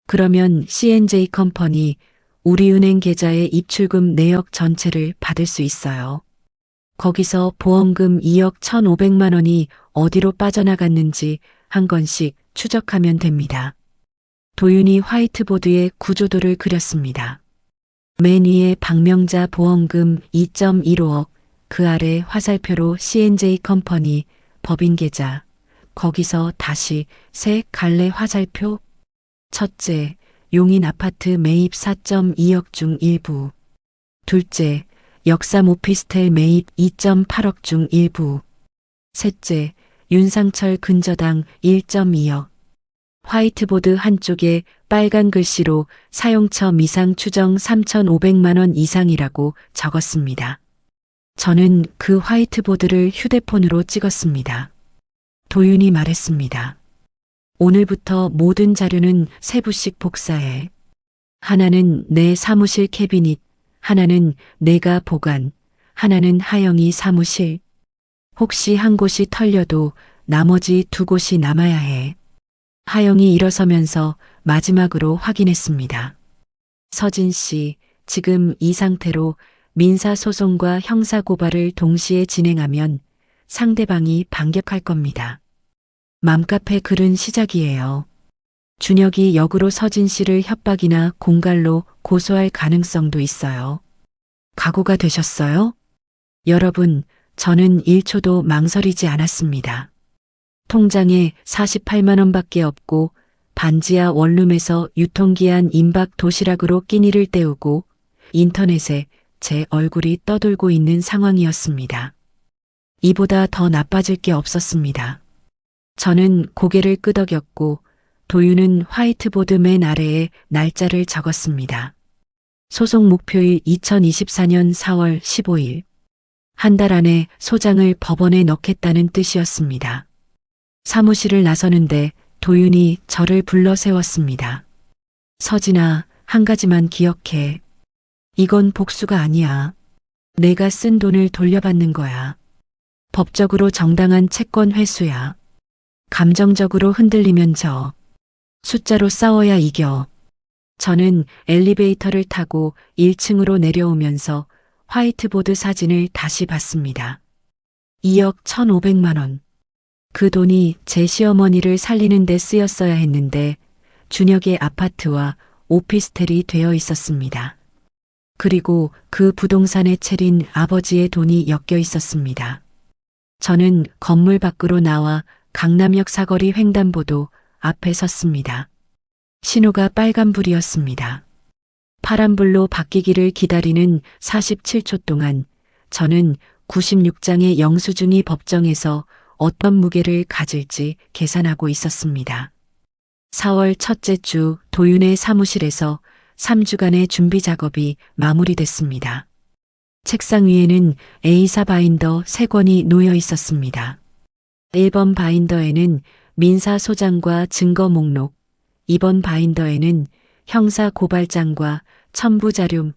그러면 C&J 컴퍼니 우리은행 계좌의 입출금 내역 전체를 받을 수 있어요. 거기서 보험금 2억 1,500만 원이 어디로 빠져나갔는지 한 건씩 추적하면 됩니다. 도윤이 화이트보드에 구조도를 그렸습니다. 맨 위에 박명자 보험금 2.15억, 그 아래 화살표로 C&J 컴퍼니 법인 계좌, 거기서 다시 세 갈래 화살표. 첫째, 용인 아파트 매입 4.2억 중 일부. 둘째, 역삼 오피스텔 매입 2.8억 중 일부. 셋째, 윤상철 근저당 1.2억. 화이트보드 한쪽에 빨간 글씨로 사용처 미상 추정 3,500만 원 이상이라고 적었습니다. 저는 그 화이트보드를 휴대폰으로 찍었습니다. 도윤이 말했습니다. 오늘부터 모든 자료는 세부씩 복사해. 하나는 내 사무실 캐비닛, 하나는 내가 보관, 하나는 하영이 사무실. 혹시 한 곳이 털려도 나머지 2곳이 남아야 해. 하영이 일어서면서 마지막으로 확인했습니다. 서진 씨, 지금 이 상태로 민사소송과 형사고발을 동시에 진행하면 상대방이 반격할 겁니다. 맘카페 글은 시작이에요. 준혁이 역으로 서진 씨를 협박이나 공갈로 고소할 가능성도 있어요. 각오가 되셨어요? 여러분, 저는 1초도 망설이지 않았습니다. 통장에 48만 원밖에 없고 반지하 원룸에서 유통기한 임박 도시락으로 끼니를 때우고 인터넷에 제 얼굴이 떠돌고 있는 상황이었습니다. 이보다 더 나빠질 게 없었습니다. 저는 고개를 끄덕였고 도윤은 화이트보드 맨 아래에 날짜를 적었습니다. 소송 목표일 2024년 4월 15일. 한 달 안에 소장을 법원에 넣겠다는 뜻이었습니다. 사무실을 나서는데 도윤이 저를 불러 세웠습니다. 서진아, 한 가지만 기억해. 이건 복수가 아니야. 내가 쓴 돈을 돌려받는 거야. 법적으로 정당한 채권 회수야. 감정적으로 흔들리면 져. 숫자로 싸워야 이겨. 저는 엘리베이터를 타고 1층으로 내려오면서 화이트보드 사진을 다시 봤습니다. 2억 1,500만 원. 그 돈이 제 시어머니를 살리는 데 쓰였어야 했는데 준혁의 아파트와 오피스텔이 되어 있었습니다. 그리고 그 부동산에 채린 아버지의 돈이 엮여 있었습니다. 저는 건물 밖으로 나와 강남역 사거리 횡단보도 앞에 섰습니다. 신호가 빨간불이었습니다. 파란불로 바뀌기를 기다리는 47초 동안 저는 96장의 영수증이 법정에서 어떤 무게를 가질지 계산하고 있었습니다. 4월 첫째 주 도윤의 사무실에서 3주간의 준비 작업이 마무리됐습니다. 책상 위에는 A사 바인더 3권이 놓여 있었습니다. 1번 바인더에는 민사소장과 증거 목록, 2번 바인더에는 형사 고발장과 첨부자료,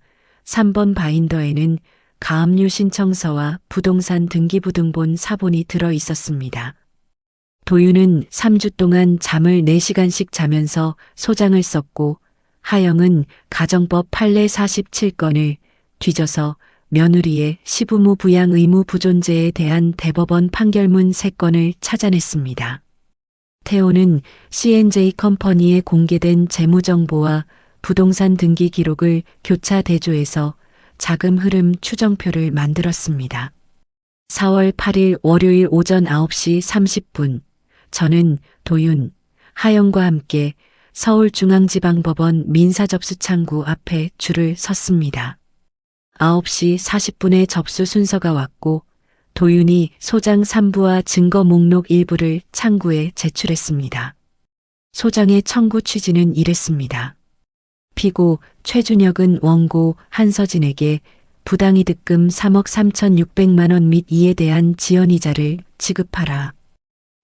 3번 바인더에는 가압류 신청서와 부동산 등기부등본 사본이 들어 있었습니다. 도윤은 3주 동안 잠을 4시간씩 자면서 소장을 썼고 하영은 가정법 판례 47건을 뒤져서 며느리의 시부모 부양 의무 부존재에 대한 대법원 판결문 3건을 찾아냈습니다. 태호는 C&J 컴퍼니에 공개된 재무정보와 부동산 등기 기록을 교차 대조해서 자금 흐름 추정표를 만들었습니다. 4월 8일 월요일 오전 9시 30분 저는 도윤, 하영과 함께 서울중앙지방법원 민사접수창구 앞에 줄을 섰습니다. 9시 40분에 접수 순서가 왔고 도윤이 소장 3부와 증거 목록 일부를 창구에 제출했습니다. 소장의 청구 취지는 이랬습니다. 피고 최준혁은 원고 한서진에게 부당이득금 3억 3,600만 원 및 이에 대한 지연이자를 지급하라.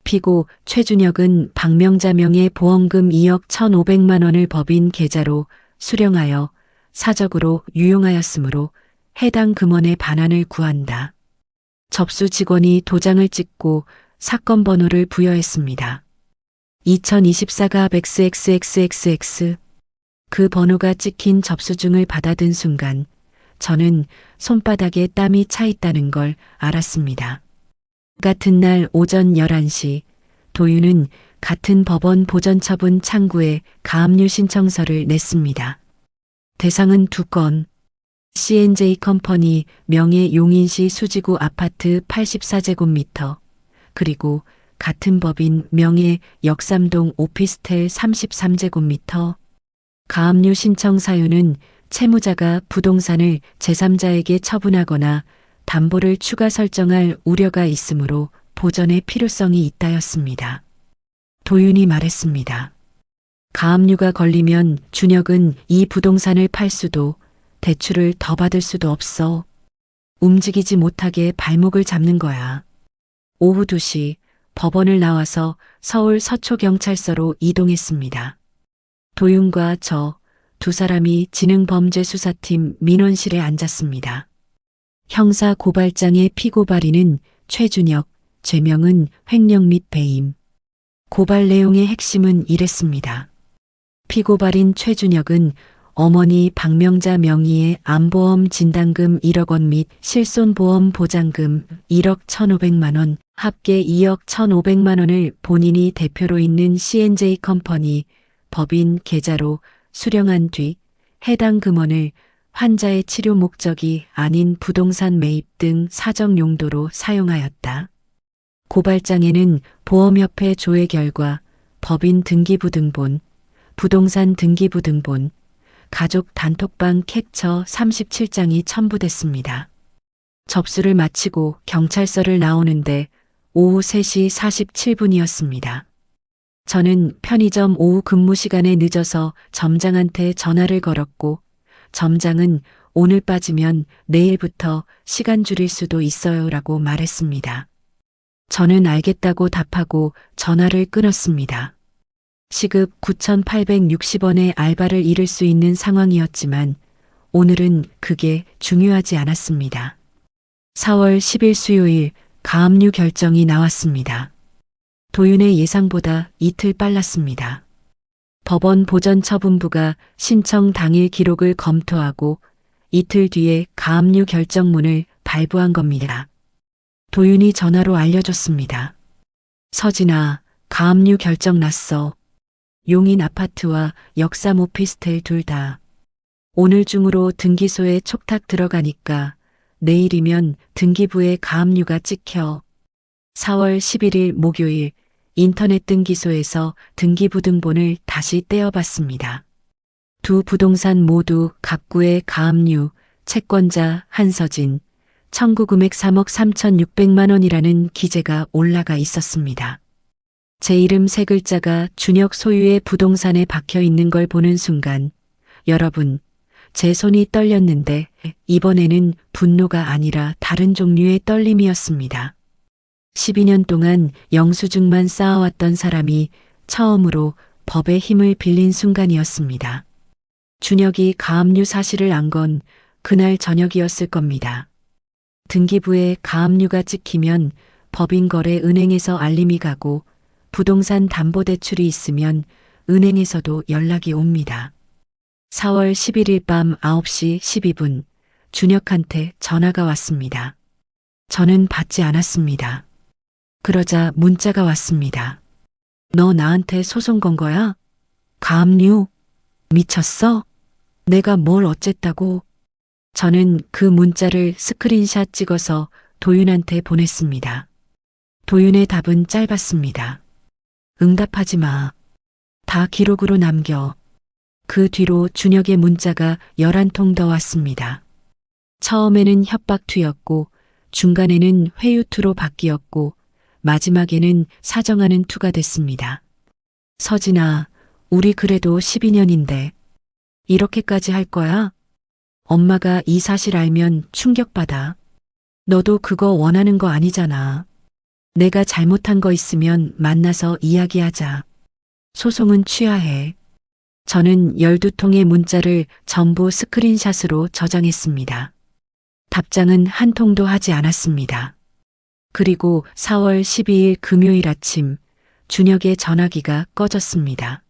피고 최준혁은 박명자 명의 보험금 2억 1,500만 원을 법인 계좌로 수령하여 사적으로 유용하였으므로 해당 금원의 반환을 구한다. 접수 직원이 도장을 찍고 사건 번호를 부여했습니다. 2024가 XXXXX 그 번호가 찍힌 접수증을 받아든 순간 저는 손바닥에 땀이 차 있다는 걸 알았습니다. 같은 날 오전 11시 도윤은 같은 법원 보전처분 창구에 가압류 신청서를 냈습니다. 대상은 2건, C&J 컴퍼니 명예 용인시 수지구 아파트 84제곱미터, 그리고 같은 법인 명예 역삼동 오피스텔 33제곱미터. 가압류 신청 사유는 채무자가 부동산을 제3자에게 처분하거나 담보를 추가 설정할 우려가 있으므로 보전의 필요성이 있다였습니다. 도윤이 말했습니다. 가압류가 걸리면 준혁은 이 부동산을 팔 수도 대출을 더 받을 수도 없어. 움직이지 못하게 발목을 잡는 거야. 오후 2시 법원을 나와서 서울 서초경찰서로 이동했습니다. 도윤과 저 두 사람이 지능범죄수사팀 민원실에 앉았습니다. 형사 고발장의 피고 발의는 최준혁, 죄명은 횡령 및 배임. 고발 내용의 핵심은 이랬습니다. 피고 발인 최준혁은 어머니 박명자 명의의 암보험 진단금 1억 원 및 실손보험 보장금 1억 1,500만 원, 합계 2억 1,500만 원을 본인이 대표로 있는 C&J 컴퍼니 법인 계좌로 수령한 뒤 해당 금원을 환자의 치료 목적이 아닌 부동산 매입 등 사적 용도로 사용하였다. 고발장에는 보험협회 조회 결과 법인 등기부등본, 부동산 등기부등본, 가족 단톡방 캡처 37장이 첨부됐습니다. 접수를 마치고 경찰서를 나오는데 오후 3시 47분이었습니다. 저는 편의점 오후 근무 시간에 늦어서 점장한테 전화를 걸었고 점장은 오늘 빠지면 내일부터 시간 줄일 수도 있어요 라고 말했습니다. 저는 알겠다고 답하고 전화를 끊었습니다. 시급 9,860원의 알바를 잃을 수 있는 상황이었지만 오늘은 그게 중요하지 않았습니다. 4월 10일 수요일 가압류 결정이 나왔습니다. 도윤의 예상보다 이틀 빨랐습니다. 법원 보전처분부가 신청 당일 기록을 검토하고 이틀 뒤에 가압류 결정문을 발부한 겁니다. 도윤이 전화로 알려줬습니다. 서진아, 가압류 결정 났어. 용인 아파트와 역삼 오피스텔 둘 다. 오늘 중으로 등기소에 촉탁 들어가니까 내일이면 등기부에 가압류가 찍혀. 4월 11일 목요일 인터넷 등기소에서 등기부등본을 다시 떼어봤습니다. 두 부동산 모두 갑구의 가압류, 채권자 한서진, 청구 금액 3억 3,600만 원이라는 기재가 올라가 있었습니다. 제 이름 세 글자가 준혁 소유의 부동산에 박혀 있는 걸 보는 순간, 여러분, 제 손이 떨렸는데 이번에는 분노가 아니라 다른 종류의 떨림이었습니다. 12년 동안 영수증만 쌓아왔던 사람이 처음으로 법의 힘을 빌린 순간이었습니다. 준혁이 가압류 사실을 안 건 그날 저녁이었을 겁니다. 등기부에 가압류가 찍히면 법인거래 은행에서 알림이 가고 부동산 담보대출이 있으면 은행에서도 연락이 옵니다. 4월 11일 밤 9시 12분 준혁한테 전화가 왔습니다. 저는 받지 않았습니다. 그러자 문자가 왔습니다. 너 나한테 소송 건 거야? 가압류? 미쳤어? 내가 뭘 어쨌다고? 저는 그 문자를 스크린샷 찍어서 도윤한테 보냈습니다. 도윤의 답은 짧았습니다. 응답하지 마. 다 기록으로 남겨. 그 뒤로 준혁의 문자가 11통 더 왔습니다. 처음에는 협박투였고 중간에는 회유투로 바뀌었고 마지막에는 사정하는 투가 됐습니다. 서진아, 우리 그래도 12년인데 이렇게까지 할 거야? 엄마가 이 사실 알면 충격받아. 너도 그거 원하는 거 아니잖아. 내가 잘못한 거 있으면 만나서 이야기하자. 소송은 취하해. 저는 12통의 문자를 전부 스크린샷으로 저장했습니다. 답장은 한 통도 하지 않았습니다. 그리고 4월 12일 금요일 아침 준혁의 전화기가 꺼졌습니다.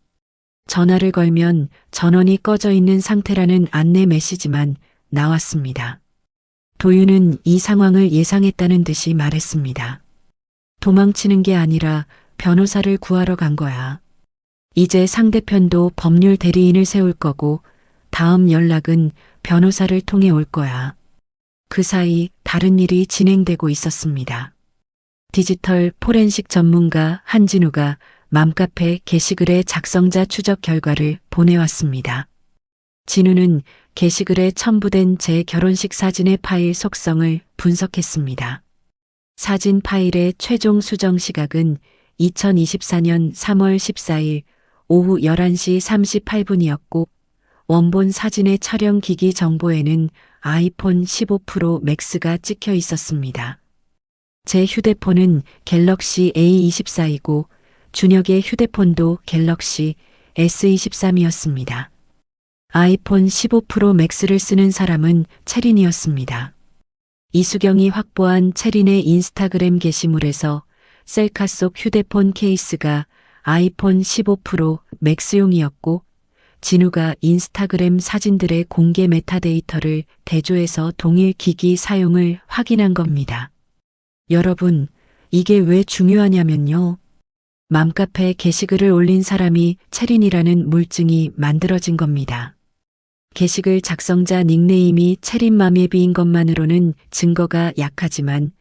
전화를 걸면 전원이 꺼져 있는 상태라는 안내 메시지만 나왔습니다. 도윤은 이 상황을 예상했다는 듯이 말했습니다. 도망치는 게 아니라 변호사를 구하러 간 거야. 이제 상대편도 법률 대리인을 세울 거고 다음 연락은 변호사를 통해 올 거야. 그 사이 다른 일이 진행되고 있었습니다. 디지털 포렌식 전문가 한진우가 맘카페 게시글의 작성자 추적 결과를 보내왔습니다. 진우는 게시글에 첨부된 제 결혼식 사진의 파일 속성을 분석했습니다. 사진 파일의 최종 수정 시각은 2024년 3월 14일 오후 11시 38분이었고 원본 사진의 촬영 기기 정보에는 아이폰 15 프로 맥스가 찍혀 있었습니다. 제 휴대폰은 갤럭시 A24이고 준혁의 휴대폰도 갤럭시 S23이었습니다. 아이폰 15 프로 맥스를 쓰는 사람은 채린이었습니다. 이수경이 확보한 채린의 인스타그램 게시물에서 셀카 속 휴대폰 케이스가 아이폰 15 프로 맥스용이었고 진우가 인스타그램 사진들의 공개 메타데이터를 대조해서 동일 기기 사용을 확인한 겁니다. 여러분, 이게 왜 중요하냐면요. 맘카페 게시글을 올린 사람이 채린이라는 물증이 만들어진 겁니다. 게시글 작성자 닉네임이 채린맘예비인 것만으로는 증거가 약하지만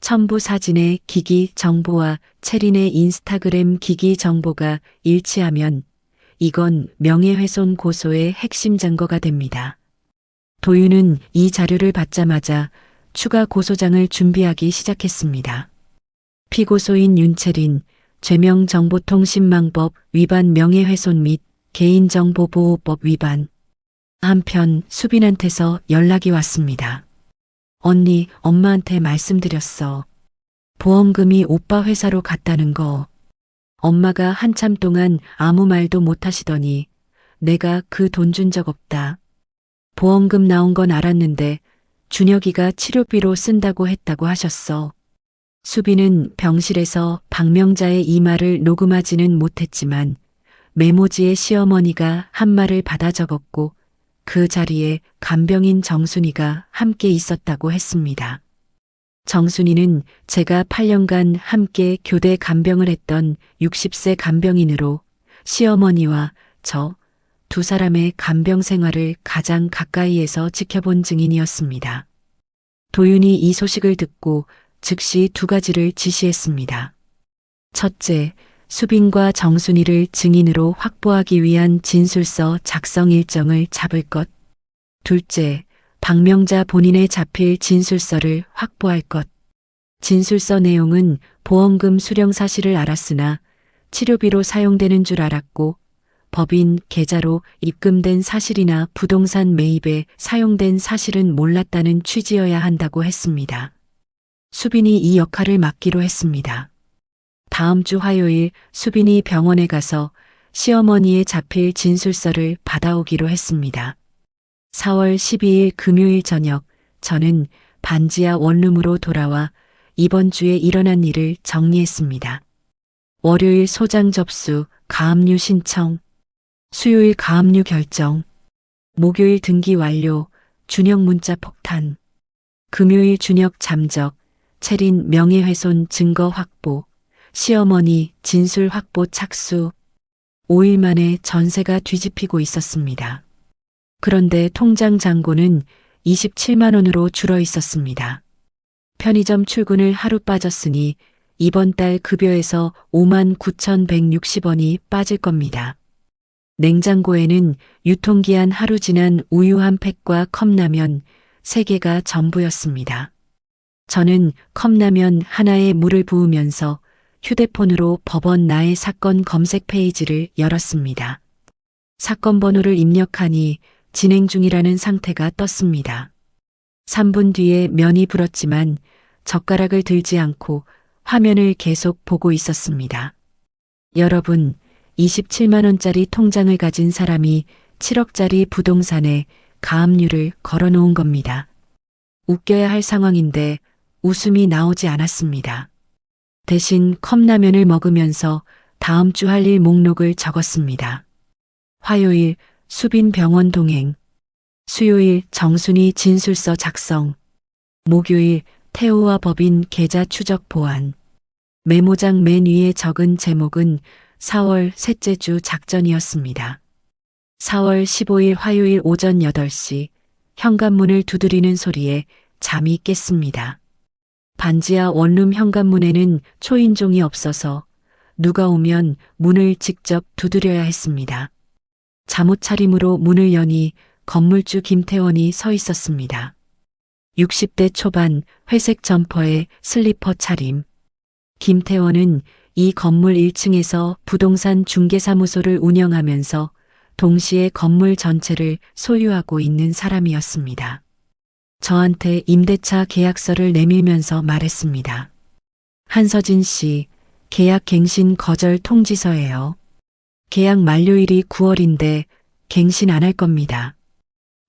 첨부 사진의 기기 정보와 채린의 인스타그램 기기 정보가 일치하면 이건 명예훼손 고소의 핵심 증거가 됩니다. 도윤은 이 자료를 받자마자 추가 고소장을 준비하기 시작했습니다. 피고소인 윤채린, 죄명정보통신망법 위반 명예훼손 및 개인정보보호법 위반. 한편 수빈한테서 연락이 왔습니다. 언니, 엄마한테 말씀드렸어. 보험금이 오빠 회사로 갔다는 거. 엄마가 한참 동안 아무 말도 못 하시더니 내가 그 돈 준 적 없다. 보험금 나온 건 알았는데 준혁이가 치료비로 쓴다고 했다고 하셨어. 수빈은 병실에서 박명자의 이 말을 녹음하지는 못했지만 메모지에 시어머니가 한 말을 받아 적었고 그 자리에 간병인 정순이가 함께 있었다고 했습니다. 정순이는 제가 8년간 함께 교대 간병을 했던 60세 간병인으로 시어머니와 저 두 사람의 간병 생활을 가장 가까이에서 지켜본 증인이었습니다. 도윤이 이 소식을 듣고 즉시 두 가지를 지시했습니다. 첫째, 수빈과 정순이를 증인으로 확보하기 위한 진술서 작성 일정을 잡을 것. 둘째, 박명자 본인의 잡힐 진술서를 확보할 것. 진술서 내용은 보험금 수령 사실을 알았으나 치료비로 사용되는 줄 알았고 법인 계좌로 입금된 사실이나 부동산 매입에 사용된 사실은 몰랐다는 취지여야 한다고 했습니다. 수빈이 이 역할을 맡기로 했습니다. 다음 주 화요일 수빈이 병원에 가서 시어머니의 잡힐 진술서를 받아오기로 했습니다. 4월 12일 금요일 저녁 저는 반지하 원룸으로 돌아와 이번 주에 일어난 일을 정리했습니다. 월요일 소장 접수, 가압류 신청, 수요일 가압류 결정, 목요일 등기 완료, 준혁 문자 폭탄, 금요일 준혁 잠적, 채린 명예훼손 증거 확보, 시어머니 진술 확보 착수. 5일 만에 전세가 뒤집히고 있었습니다. 그런데 통장 잔고는 27만 원으로 줄어 있었습니다. 편의점 출근을 하루 빠졌으니 이번 달 급여에서 5만 9,160원이 빠질 겁니다. 냉장고에는 유통기한 하루 지난 우유 한 팩과 컵라면 3개가 전부였습니다. 저는 컵라면 하나에 물을 부으면서 휴대폰으로 법원 나의 사건 검색 페이지를 열었습니다. 사건 번호를 입력하니 진행 중이라는 상태가 떴습니다. 3분 뒤에 면이 불었지만 젓가락을 들지 않고 화면을 계속 보고 있었습니다. 여러분, 27만 원짜리 통장을 가진 사람이 7억짜리 부동산에 가압류를 걸어놓은 겁니다. 웃겨야 할 상황인데 웃음이 나오지 않았습니다. 대신 컵라면을 먹으면서 다음 주 할 일 목록을 적었습니다. 화요일 수빈 병원 동행, 수요일 정순이 진술서 작성, 목요일 태호와 법인 계좌 추적 보안. 메모장 맨 위에 적은 제목은 4월 셋째 주 작전이었습니다. 4월 15일 화요일 오전 8시 현관문을 두드리는 소리에 잠이 깼습니다. 반지하 원룸 현관문에는 초인종이 없어서 누가 오면 문을 직접 두드려야 했습니다. 잠옷 차림으로 문을 여니 건물주 김태원이 서 있었습니다. 60대 초반 회색 점퍼에 슬리퍼 차림. 김태원은 이 건물 1층에서 부동산 중개사무소를 운영하면서 동시에 건물 전체를 소유하고 있는 사람이었습니다. 저한테 임대차 계약서를 내밀면서 말했습니다. 한서진 씨, 계약 갱신 거절 통지서예요. 계약 만료일이 9월인데 갱신 안 할 겁니다.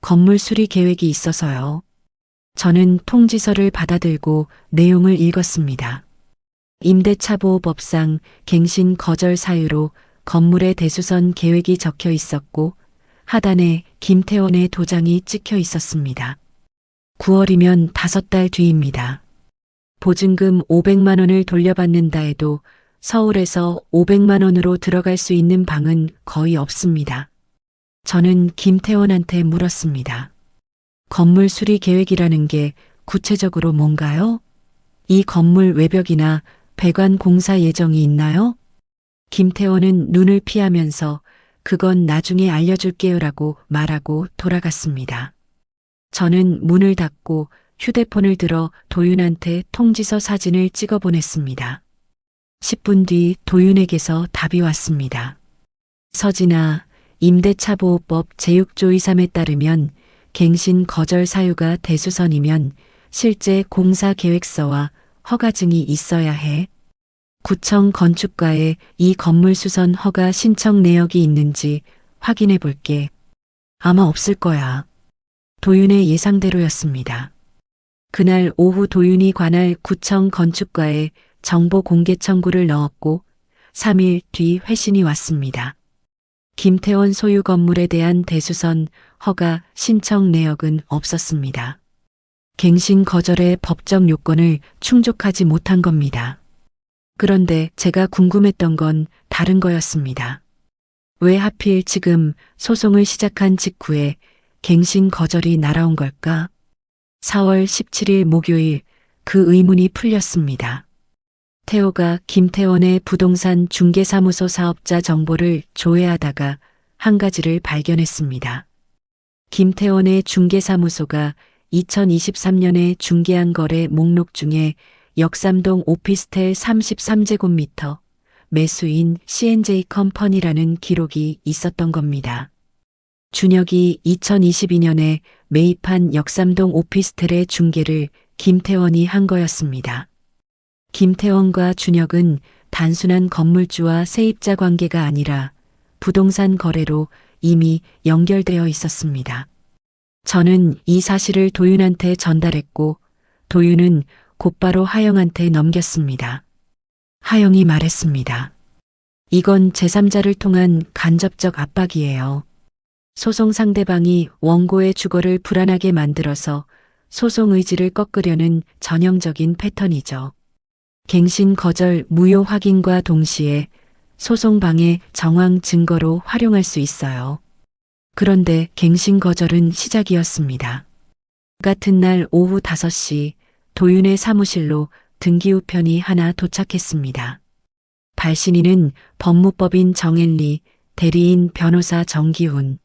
건물 수리 계획이 있어서요. 저는 통지서를 받아들고 내용을 읽었습니다. 임대차보호법상 갱신 거절 사유로 건물의 대수선 계획이 적혀 있었고 하단에 김태원의 도장이 찍혀 있었습니다. 9월이면 5달 뒤입니다. 보증금 500만 원을 돌려받는다 해도 서울에서 500만 원으로 들어갈 수 있는 방은 거의 없습니다. 저는 김태원한테 물었습니다. 건물 수리 계획이라는 게 구체적으로 뭔가요? 이 건물 외벽이나 배관 공사 예정이 있나요? 김태원은 눈을 피하면서 그건 나중에 알려줄게요라고 말하고 돌아갔습니다. 저는 문을 닫고 휴대폰을 들어 도윤한테 통지서 사진을 찍어 보냈습니다. 10분 뒤 도윤에게서 답이 왔습니다. 서진아, 임대차보호법 제6조 2.3에 따르면 갱신 거절 사유가 대수선이면 실제 공사 계획서와 허가증이 있어야 해. 구청 건축과에 이 건물 수선 허가 신청 내역이 있는지 확인해 볼게. 아마 없을 거야. 도윤의 예상대로였습니다. 그날 오후 도윤이 관할 구청 건축과에 정보 공개 청구를 넣었고 3일 뒤 회신이 왔습니다. 김태원 소유 건물에 대한 대수선 허가 신청 내역은 없었습니다. 갱신 거절의 법적 요건을 충족하지 못한 겁니다. 그런데 제가 궁금했던 건 다른 거였습니다. 왜 하필 지금 소송을 시작한 직후에 갱신 거절이 날아온 걸까? 4월 17일 목요일 그 의문이 풀렸습니다. 태호가 김태원의 부동산 중개사무소 사업자 정보를 조회하다가 한 가지를 발견했습니다. 김태원의 중개사무소가 2023년에 중개한 거래 목록 중에 역삼동 오피스텔 33제곱미터 매수인 C&J 컴퍼니라는 기록이 있었던 겁니다. 준혁이 2022년에 매입한 역삼동 오피스텔의 중개를 김태원이 한 거였습니다. 김태원과 준혁은 단순한 건물주와 세입자 관계가 아니라 부동산 거래로 이미 연결되어 있었습니다. 저는 이 사실을 도윤한테 전달했고 도윤은 곧바로 하영한테 넘겼습니다. 하영이 말했습니다. 이건 제3자를 통한 간접적 압박이에요. 소송 상대방이 원고의 주거를 불안하게 만들어서 소송 의지를 꺾으려는 전형적인 패턴이죠. 갱신 거절 무효 확인과 동시에 소송 방해 정황 증거로 활용할 수 있어요. 그런데 갱신 거절은 시작이었습니다. 같은 날 오후 5시 도윤의 사무실로 등기우편이 하나 도착했습니다. 발신인은 법무법인 정엘리, 대리인 변호사 정기훈.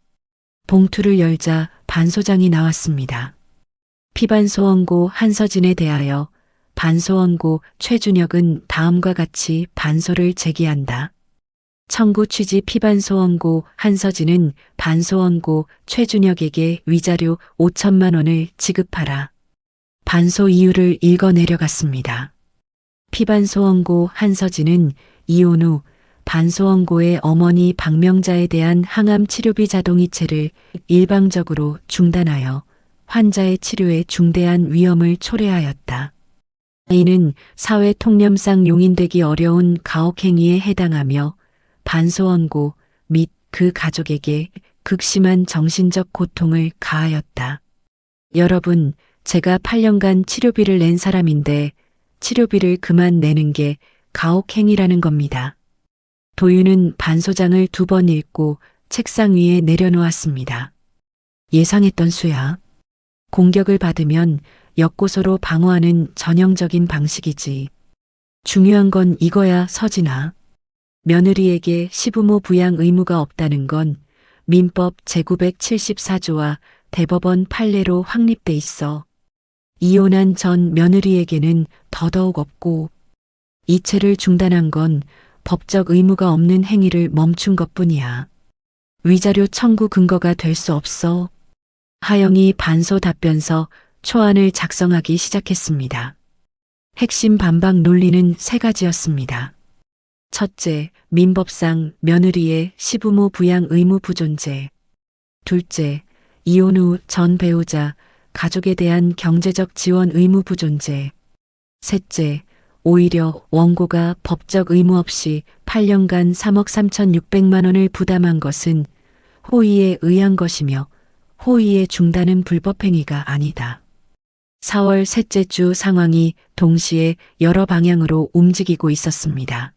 봉투를 열자 반소장이 나왔습니다. 피반소원고 한서진에 대하여 반소원고 최준혁은 다음과 같이 반소를 제기한다. 청구 취지 피반소원고 한서진은 반소원고 최준혁에게 위자료 5천만 원을 지급하라. 반소 이유를 읽어 내려갔습니다. 피반소원고 한서진은 이혼 후 반소원고의 어머니 박명자에 대한 항암 치료비 자동이체를 일방적으로 중단하여 환자의 치료에 중대한 위험을 초래하였다. 이는 사회 통념상 용인되기 어려운 가혹행위에 해당하며 반소원고 및 그 가족에게 극심한 정신적 고통을 가하였다. 여러분, 제가 8년간 치료비를 낸 사람인데 치료비를 그만 내는 게 가혹행위라는 겁니다. 도윤은 반소장을 2번 읽고 책상 위에 내려놓았습니다. 예상했던 수야. 공격을 받으면 역고소로 방어하는 전형적인 방식이지. 중요한 건 이거야, 서진아. 며느리에게 시부모 부양 의무가 없다는 건 민법 제974조와 대법원 판례로 확립돼 있어. 이혼한 전 며느리에게는 더더욱 없고 이체를 중단한 건 법적 의무가 없는 행위를 멈춘 것뿐이야. 위자료 청구 근거가 될 수 없어. 하영이 반소 답변서 초안을 작성하기 시작했습니다. 핵심 반박 논리는 3가지였습니다. 첫째, 민법상 며느리의 시부모 부양 의무 부존재. 둘째, 이혼 후 전 배우자, 가족에 대한 경제적 지원 의무 부존재. 셋째, 오히려 원고가 법적 의무 없이 8년간 3억 3,600만 원을 부담한 것은 호의에 의한 것이며 호의의 중단은 불법행위가 아니다. 4월 셋째 주 상황이 동시에 여러 방향으로 움직이고 있었습니다.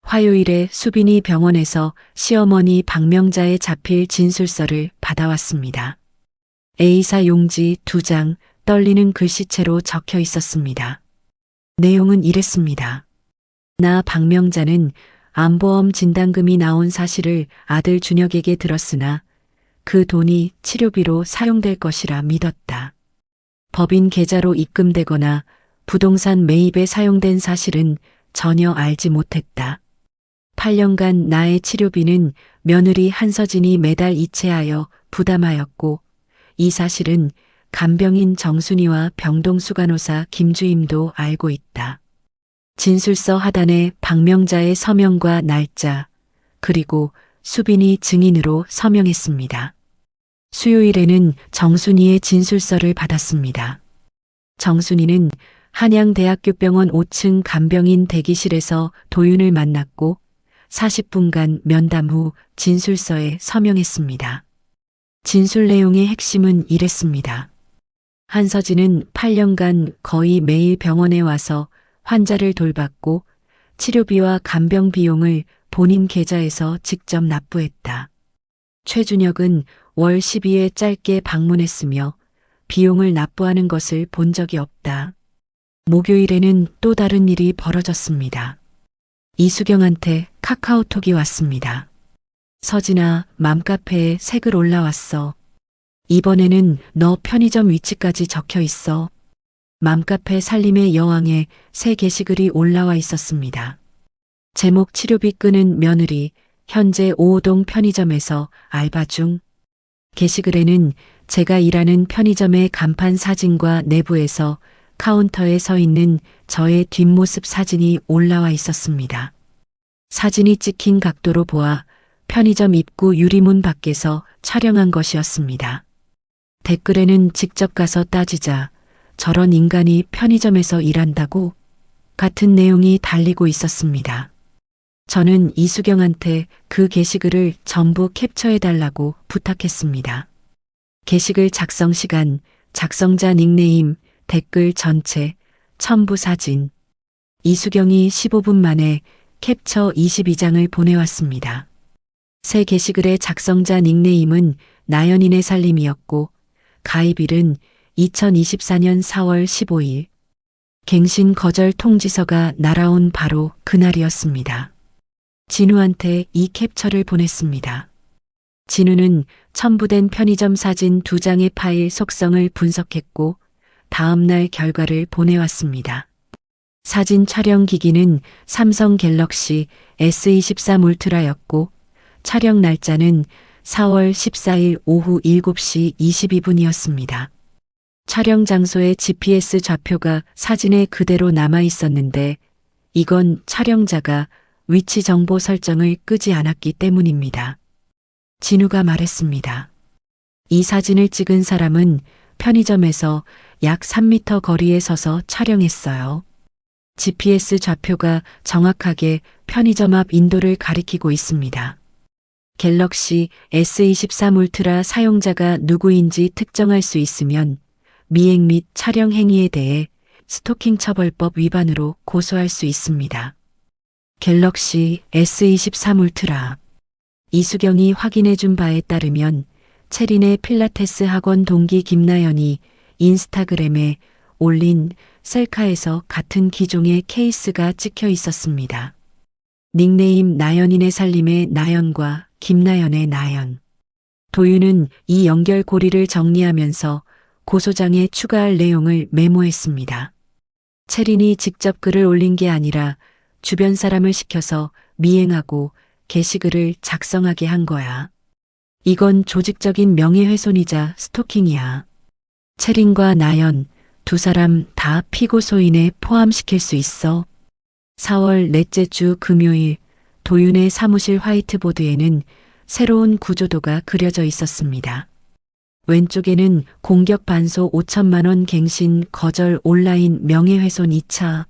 화요일에 수빈이 병원에서 시어머니 박명자의 자필 진술서를 받아왔습니다. A사 용지 2장 떨리는 글씨체로 적혀 있었습니다. 내용은 이랬습니다. 나 박명자는 암보험 진단금이 나온 사실을 아들 준혁에게 들었으나 그 돈이 치료비로 사용될 것이라 믿었다. 법인 계좌로 입금되거나 부동산 매입에 사용된 사실은 전혀 알지 못했다. 8년간 나의 치료비는 며느리 한서진이 매달 이체하여 부담하였고 이 사실은 간병인 정순이와 병동수간호사 김주임도 알고 있다. 진술서 하단에 박명자의 서명과 날짜, 그리고 수빈이 증인으로 서명했습니다. 수요일에는 정순이의 진술서를 받았습니다. 정순이는 한양대학교병원 5층 간병인 대기실에서 도윤을 만났고 40분간 면담 후 진술서에 서명했습니다. 진술 내용의 핵심은 이랬습니다. 한서진은 8년간 거의 매일 병원에 와서 환자를 돌봤고 치료비와 간병 비용을 본인 계좌에서 직접 납부했다. 최준혁은 월 12회 짧게 방문했으며 비용을 납부하는 것을 본 적이 없다. 목요일에는 또 다른 일이 벌어졌습니다. 이수경한테 카카오톡이 왔습니다. 서진아, 맘카페에 새 글 올라왔어. 이번에는 너 편의점 위치까지 적혀 있어. 맘카페 살림의 여왕에 새 게시글이 올라와 있었습니다. 제목 치료비 끄는 며느리, 현재 5호동 편의점에서 알바 중. 게시글에는 제가 일하는 편의점의 간판 사진과 내부에서 카운터에 서 있는 저의 뒷모습 사진이 올라와 있었습니다. 사진이 찍힌 각도로 보아 편의점 입구 유리문 밖에서 촬영한 것이었습니다. 댓글에는 직접 가서 따지자 저런 인간이 편의점에서 일한다고 같은 내용이 달리고 있었습니다. 저는 이수경한테 그 게시글을 전부 캡처해달라고 부탁했습니다. 게시글 작성 시간, 작성자 닉네임, 댓글 전체, 첨부 사진. 이수경이 15분 만에 캡처 22장을 보내왔습니다. 새 게시글의 작성자 닉네임은 나연인의 살림이었고 가입일은 2024년 4월 15일. 갱신 거절 통지서가 날아온 바로 그날이었습니다. 진우한테 이 캡처를 보냈습니다. 진우는 첨부된 편의점 사진 2장의 파일 속성을 분석했고 다음날 결과를 보내왔습니다. 사진 촬영 기기는 삼성 갤럭시 S24 울트라였고 촬영 날짜는 4월 14일 오후 7시 22분이었습니다. 촬영 장소의 GPS 좌표가 사진에 그대로 남아 있었는데 이건 촬영자가 위치 정보 설정을 끄지 않았기 때문입니다. 진우가 말했습니다. 이 사진을 찍은 사람은 편의점에서 약 3m 거리에 서서 촬영했어요. GPS 좌표가 정확하게 편의점 앞 인도를 가리키고 있습니다. 갤럭시 S23 울트라 사용자가 누구인지 특정할 수 있으면 미행 및 촬영 행위에 대해 스토킹 처벌법 위반으로 고소할 수 있습니다. 갤럭시 S23 울트라. 이수경이 확인해준 바에 따르면 체린의 필라테스 학원 동기 김나연이 인스타그램에 올린 셀카에서 같은 기종의 케이스가 찍혀 있었습니다. 닉네임 나연인의 살림의 나연과 김나연의 나연. 도윤은 이 연결고리를 정리하면서 고소장에 추가할 내용을 메모했습니다. 체린이 직접 글을 올린 게 아니라 주변 사람을 시켜서 미행하고 게시글을 작성하게 한 거야. 이건 조직적인 명예훼손이자 스토킹이야. 체린과 나연, 두 사람 다 피고 소인에 포함시킬 수 있어. 4월 넷째 주 금요일 도윤의 사무실 화이트보드에는 새로운 구조도가 그려져 있었습니다. 왼쪽에는 공격 반소 5천만 원 갱신 거절 온라인 명예훼손 2차.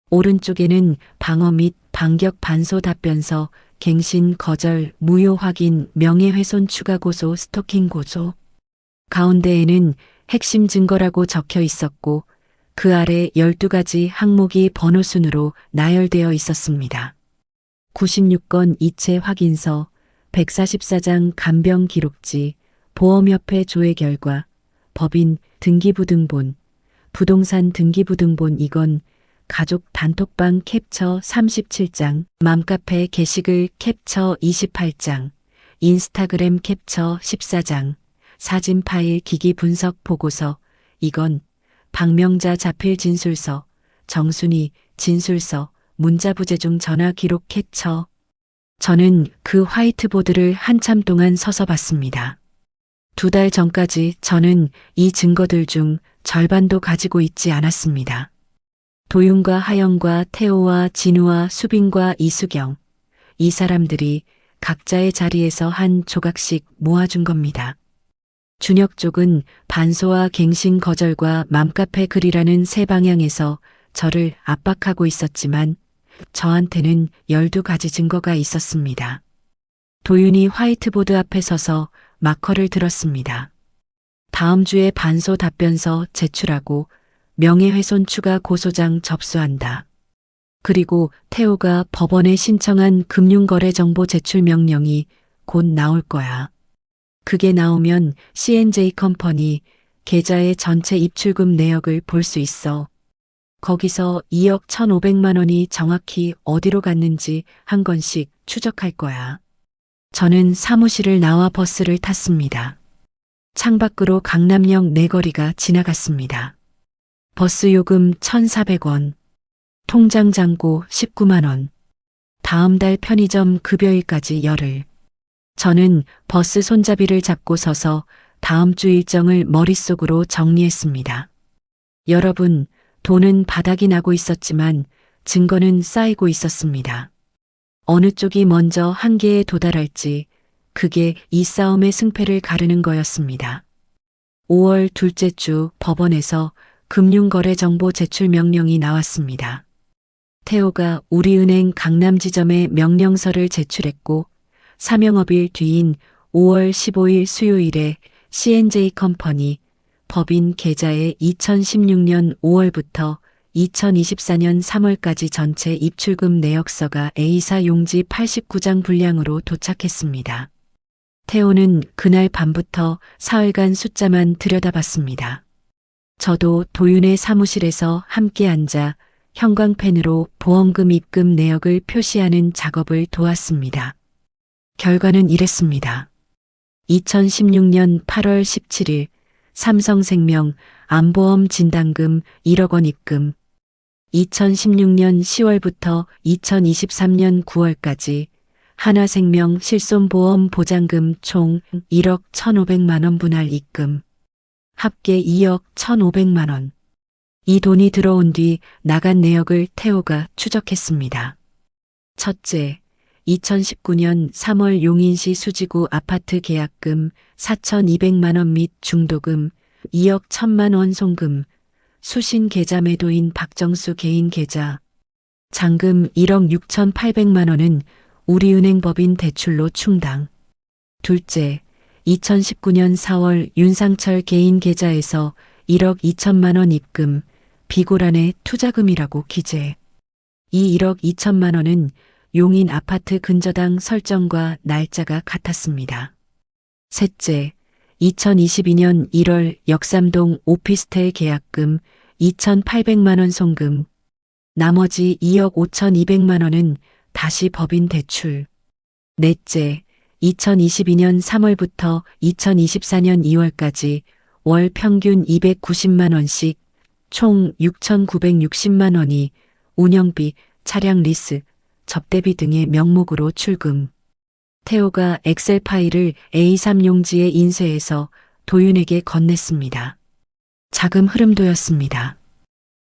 오른쪽에는 방어 및 반격 반소 답변서 갱신 거절 무효 확인 명예훼손 추가 고소 스토킹 고소. 가운데에는 핵심 증거라고 적혀 있었고 그 아래 12가지 항목이 번호 순으로 나열되어 있었습니다. 96건 이체 확인서, 144장 간병 기록지, 보험협회 조회 결과, 법인 등기부등본, 부동산 등기부등본 이건 가족 단톡방 캡처 37장, 맘카페 게시글 캡처 28장, 인스타그램 캡처 14장, 사진 파일 기기 분석 보고서, 이건 박명자 자필 진술서, 정순이 진술서, 문자부재 중 전화 기록 캡처. 저는 그 화이트보드를 한참 동안 서서 봤습니다. 2달 전까지 저는 이 증거들 중 절반도 가지고 있지 않았습니다. 도윤과 하영과 태호와 진우와 수빈과 이수경, 이 사람들이 각자의 자리에서 한 조각씩 모아준 겁니다. 준혁 쪽은 반소와 갱신 거절과 맘카페 글이라는 세 방향에서 저를 압박하고 있었지만 저한테는 12가지 증거가 있었습니다. 도윤이 화이트보드 앞에 서서 마커를 들었습니다. 다음 주에 반소 답변서 제출하고 명예훼손 추가 고소장 접수한다. 그리고 태호가 법원에 신청한 금융거래정보 제출 명령이 곧 나올 거야. 그게 나오면 C&J 컴퍼니 계좌의 전체 입출금 내역을 볼 수 있어. 거기서 2억 1,500만 원이 정확히 어디로 갔는지 한 건씩 추적할 거야. 저는 사무실을 나와 버스를 탔습니다. 창밖으로 강남역 내거리가 지나갔습니다. 버스 요금 1,400원, 통장 잔고 19만 원, 다음 달 편의점 급여일까지 열흘. 저는 버스 손잡이를 잡고 서서 다음 주 일정을 머릿속으로 정리했습니다. 여러분, 돈은 바닥이 나고 있었지만 증거는 쌓이고 있었습니다. 어느 쪽이 먼저 한계에 도달할지 그게 이 싸움의 승패를 가르는 거였습니다. 5월 둘째 주 법원에서 금융거래정보 제출 명령이 나왔습니다. 태호가 우리은행 강남지점에 명령서를 제출했고 사명업일 뒤인 5월 15일 수요일에 C&J 컴퍼니 법인 계좌에 2016년 5월부터 2024년 3월까지 전체 입출금 내역서가 A사 용지 89장 분량으로 도착했습니다. 태호는 그날 밤부터 사흘간 숫자만 들여다봤습니다. 저도 도윤의 사무실에서 함께 앉아 형광펜으로 보험금 입금 내역을 표시하는 작업을 도왔습니다. 결과는 이랬습니다. 2016년 8월 17일 삼성생명 암보험 진단금 1억 원 입금, 2016년 10월부터 2023년 9월까지 하나생명 실손보험 보장금 총 1억 1,500만 원 분할 입금, 합계 2억 1,500만 원. 이 돈이 들어온 뒤 나간 내역을 태호가 추적했습니다. 첫째, 2019년 3월 용인시 수지구 아파트 계약금 4,200만 원 및 중도금 2억 1,000만 원 송금, 수신 계좌 매도인 박정수 개인 계좌, 잔금 1억 6,800만 원은 우리은행 법인 대출로 충당. 둘째, 2019년 4월 윤상철 개인 계좌에서 1억 2천만 원 입금, 비고란의 투자금이라고 기재. 이 1억 2천만 원은 용인 아파트 근저당 설정과 날짜가 같았습니다. 셋째, 2022년 1월 역삼동 오피스텔 계약금 2,800만 원 송금, 나머지 2억 5,200만 원은 다시 법인 대출. 넷째, 2022년 3월부터 2024년 2월까지 월 평균 290만 원씩 총 6,960만 원이 운영비, 차량 리스, 접대비 등의 명목으로 출금. 태호가 엑셀 파일을 A3 용지에 인쇄해서 도윤에게 건넸습니다. 자금 흐름도였습니다.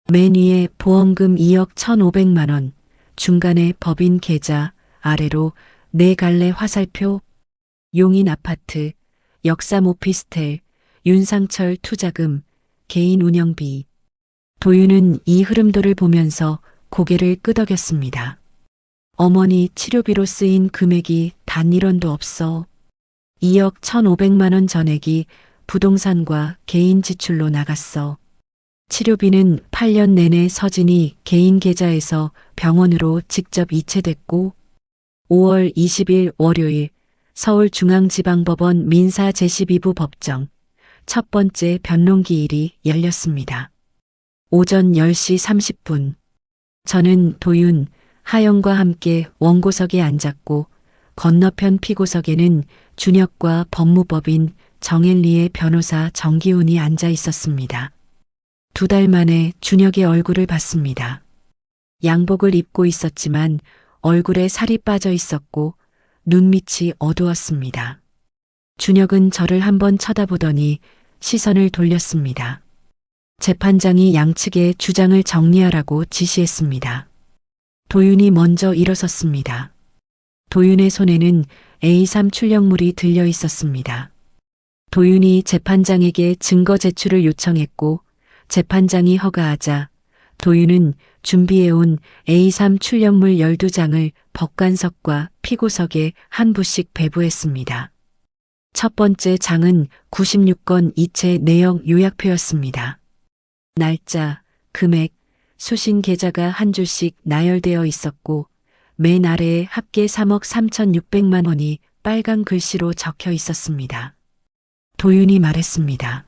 맨 위에 보험금 2억 1,500만 원, 중간에 법인 계좌, 아래로 네 갈래 화살표, 용인 아파트, 역삼 오피스텔, 윤상철 투자금, 개인 운영비. 도윤은 이 흐름도를 보면서 고개를 끄덕였습니다. 어머니 치료비로 쓰인 금액이 단 1원도 없어. 2억 1,500만 원 전액이 부동산과 개인 지출로 나갔어. 치료비는 8년 내내 서진이 개인 계좌에서 병원으로 직접 이체됐고 5월 20일 월요일 서울중앙지방법원 민사 제12부 법정 첫 번째 변론기일이 열렸습니다. 오전 10시 30분 저는 도윤, 하영과 함께 원고석에 앉았고 건너편 피고석에는 준혁과 법무법인 정엘리의 변호사 정기훈이 앉아 있었습니다. 2달 만에 준혁의 얼굴을 봤습니다. 양복을 입고 있었지만 얼굴에 살이 빠져 있었고 눈밑이 어두웠습니다. 준혁은 저를 한번 쳐다보더니 시선을 돌렸습니다. 재판장이 양측의 주장을 정리하라고 지시했습니다. 도윤이 먼저 일어섰습니다. 도윤의 손에는 A3 출력물이 들려 있었습니다. 도윤이 재판장에게 증거 제출을 요청했고 재판장이 허가하자 도윤은 준비해온 A3 출력물 12장을 법관석과 피고석에 한 부씩 배부했습니다. 첫 번째 장은 96건 이체 내역 요약표였습니다. 날짜, 금액, 수신 계좌가 한 줄씩 나열되어 있었고 맨 아래에 합계 3억 3,600만 원이 빨간 글씨로 적혀 있었습니다. 도윤이 말했습니다.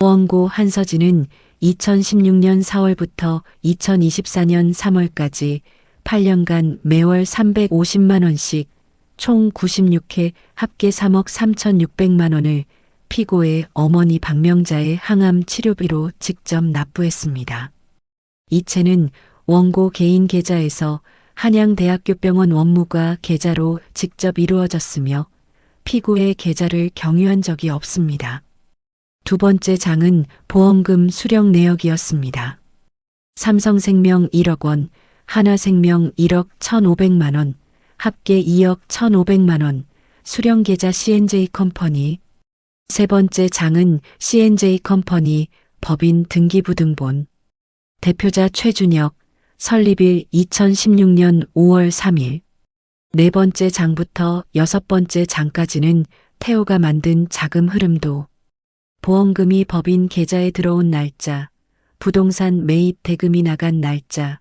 원고 한서진은 2016년 4월부터 2024년 3월까지 8년간 매월 350만 원씩 총 96회 합계 3억 3,600만 원을 피고의 어머니 박명자의 항암 치료비로 직접 납부했습니다. 이체는 원고 개인 계좌에서 한양대학교병원 원무과 계좌로 직접 이루어졌으며 피고의 계좌를 경유한 적이 없습니다. 두 번째 장은 보험금 수령 내역이었습니다. 삼성생명 1억 원, 하나생명 1억 1,500만 원, 합계 2억 1,500만 원, 수령계좌 C&J 컴퍼니. 세 번째 장은 C&J 컴퍼니 법인 등기부등본. 대표자 최준혁, 설립일 2016년 5월 3일. 네 번째 장부터 여섯 번째 장까지는 태호가 만든 자금 흐름도, 보험금이 법인 계좌에 들어온 날짜, 부동산 매입 대금이 나간 날짜,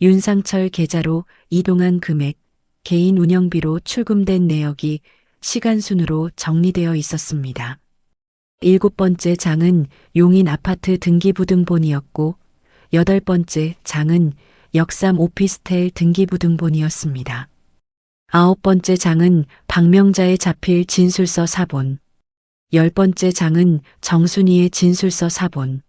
윤상철 계좌로 이동한 금액, 개인 운영비로 출금된 내역이 시간순으로 정리되어 있었습니다. 일곱 번째 장은 용인 아파트 등기부등본이었고 여덟 번째 장은 역삼 오피스텔 등기부등본이었습니다. 아홉 번째 장은 박명자의 자필 진술서 사본, 열 번째 장은 정순이의 진술서 사본,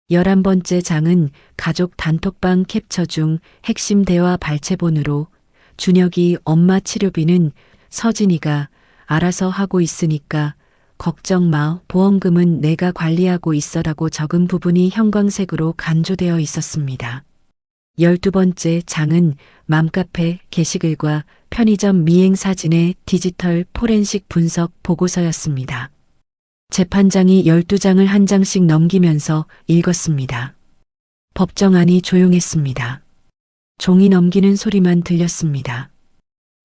11번째 장은 가족 단톡방 캡처 중 핵심 대화 발췌본으로 준혁이 엄마 치료비는 서진이가 알아서 하고 있으니까 걱정 마, 보험금은 내가 관리하고 있어라고 적은 부분이 형광색으로 간조되어 있었습니다. 12번째 장은 맘카페 게시글과 편의점 미행 사진의 디지털 포렌식 분석 보고서였습니다. 재판장이 12장을 한 장씩 넘기면서 읽었습니다. 법정안이 조용했습니다. 종이 넘기는 소리만 들렸습니다.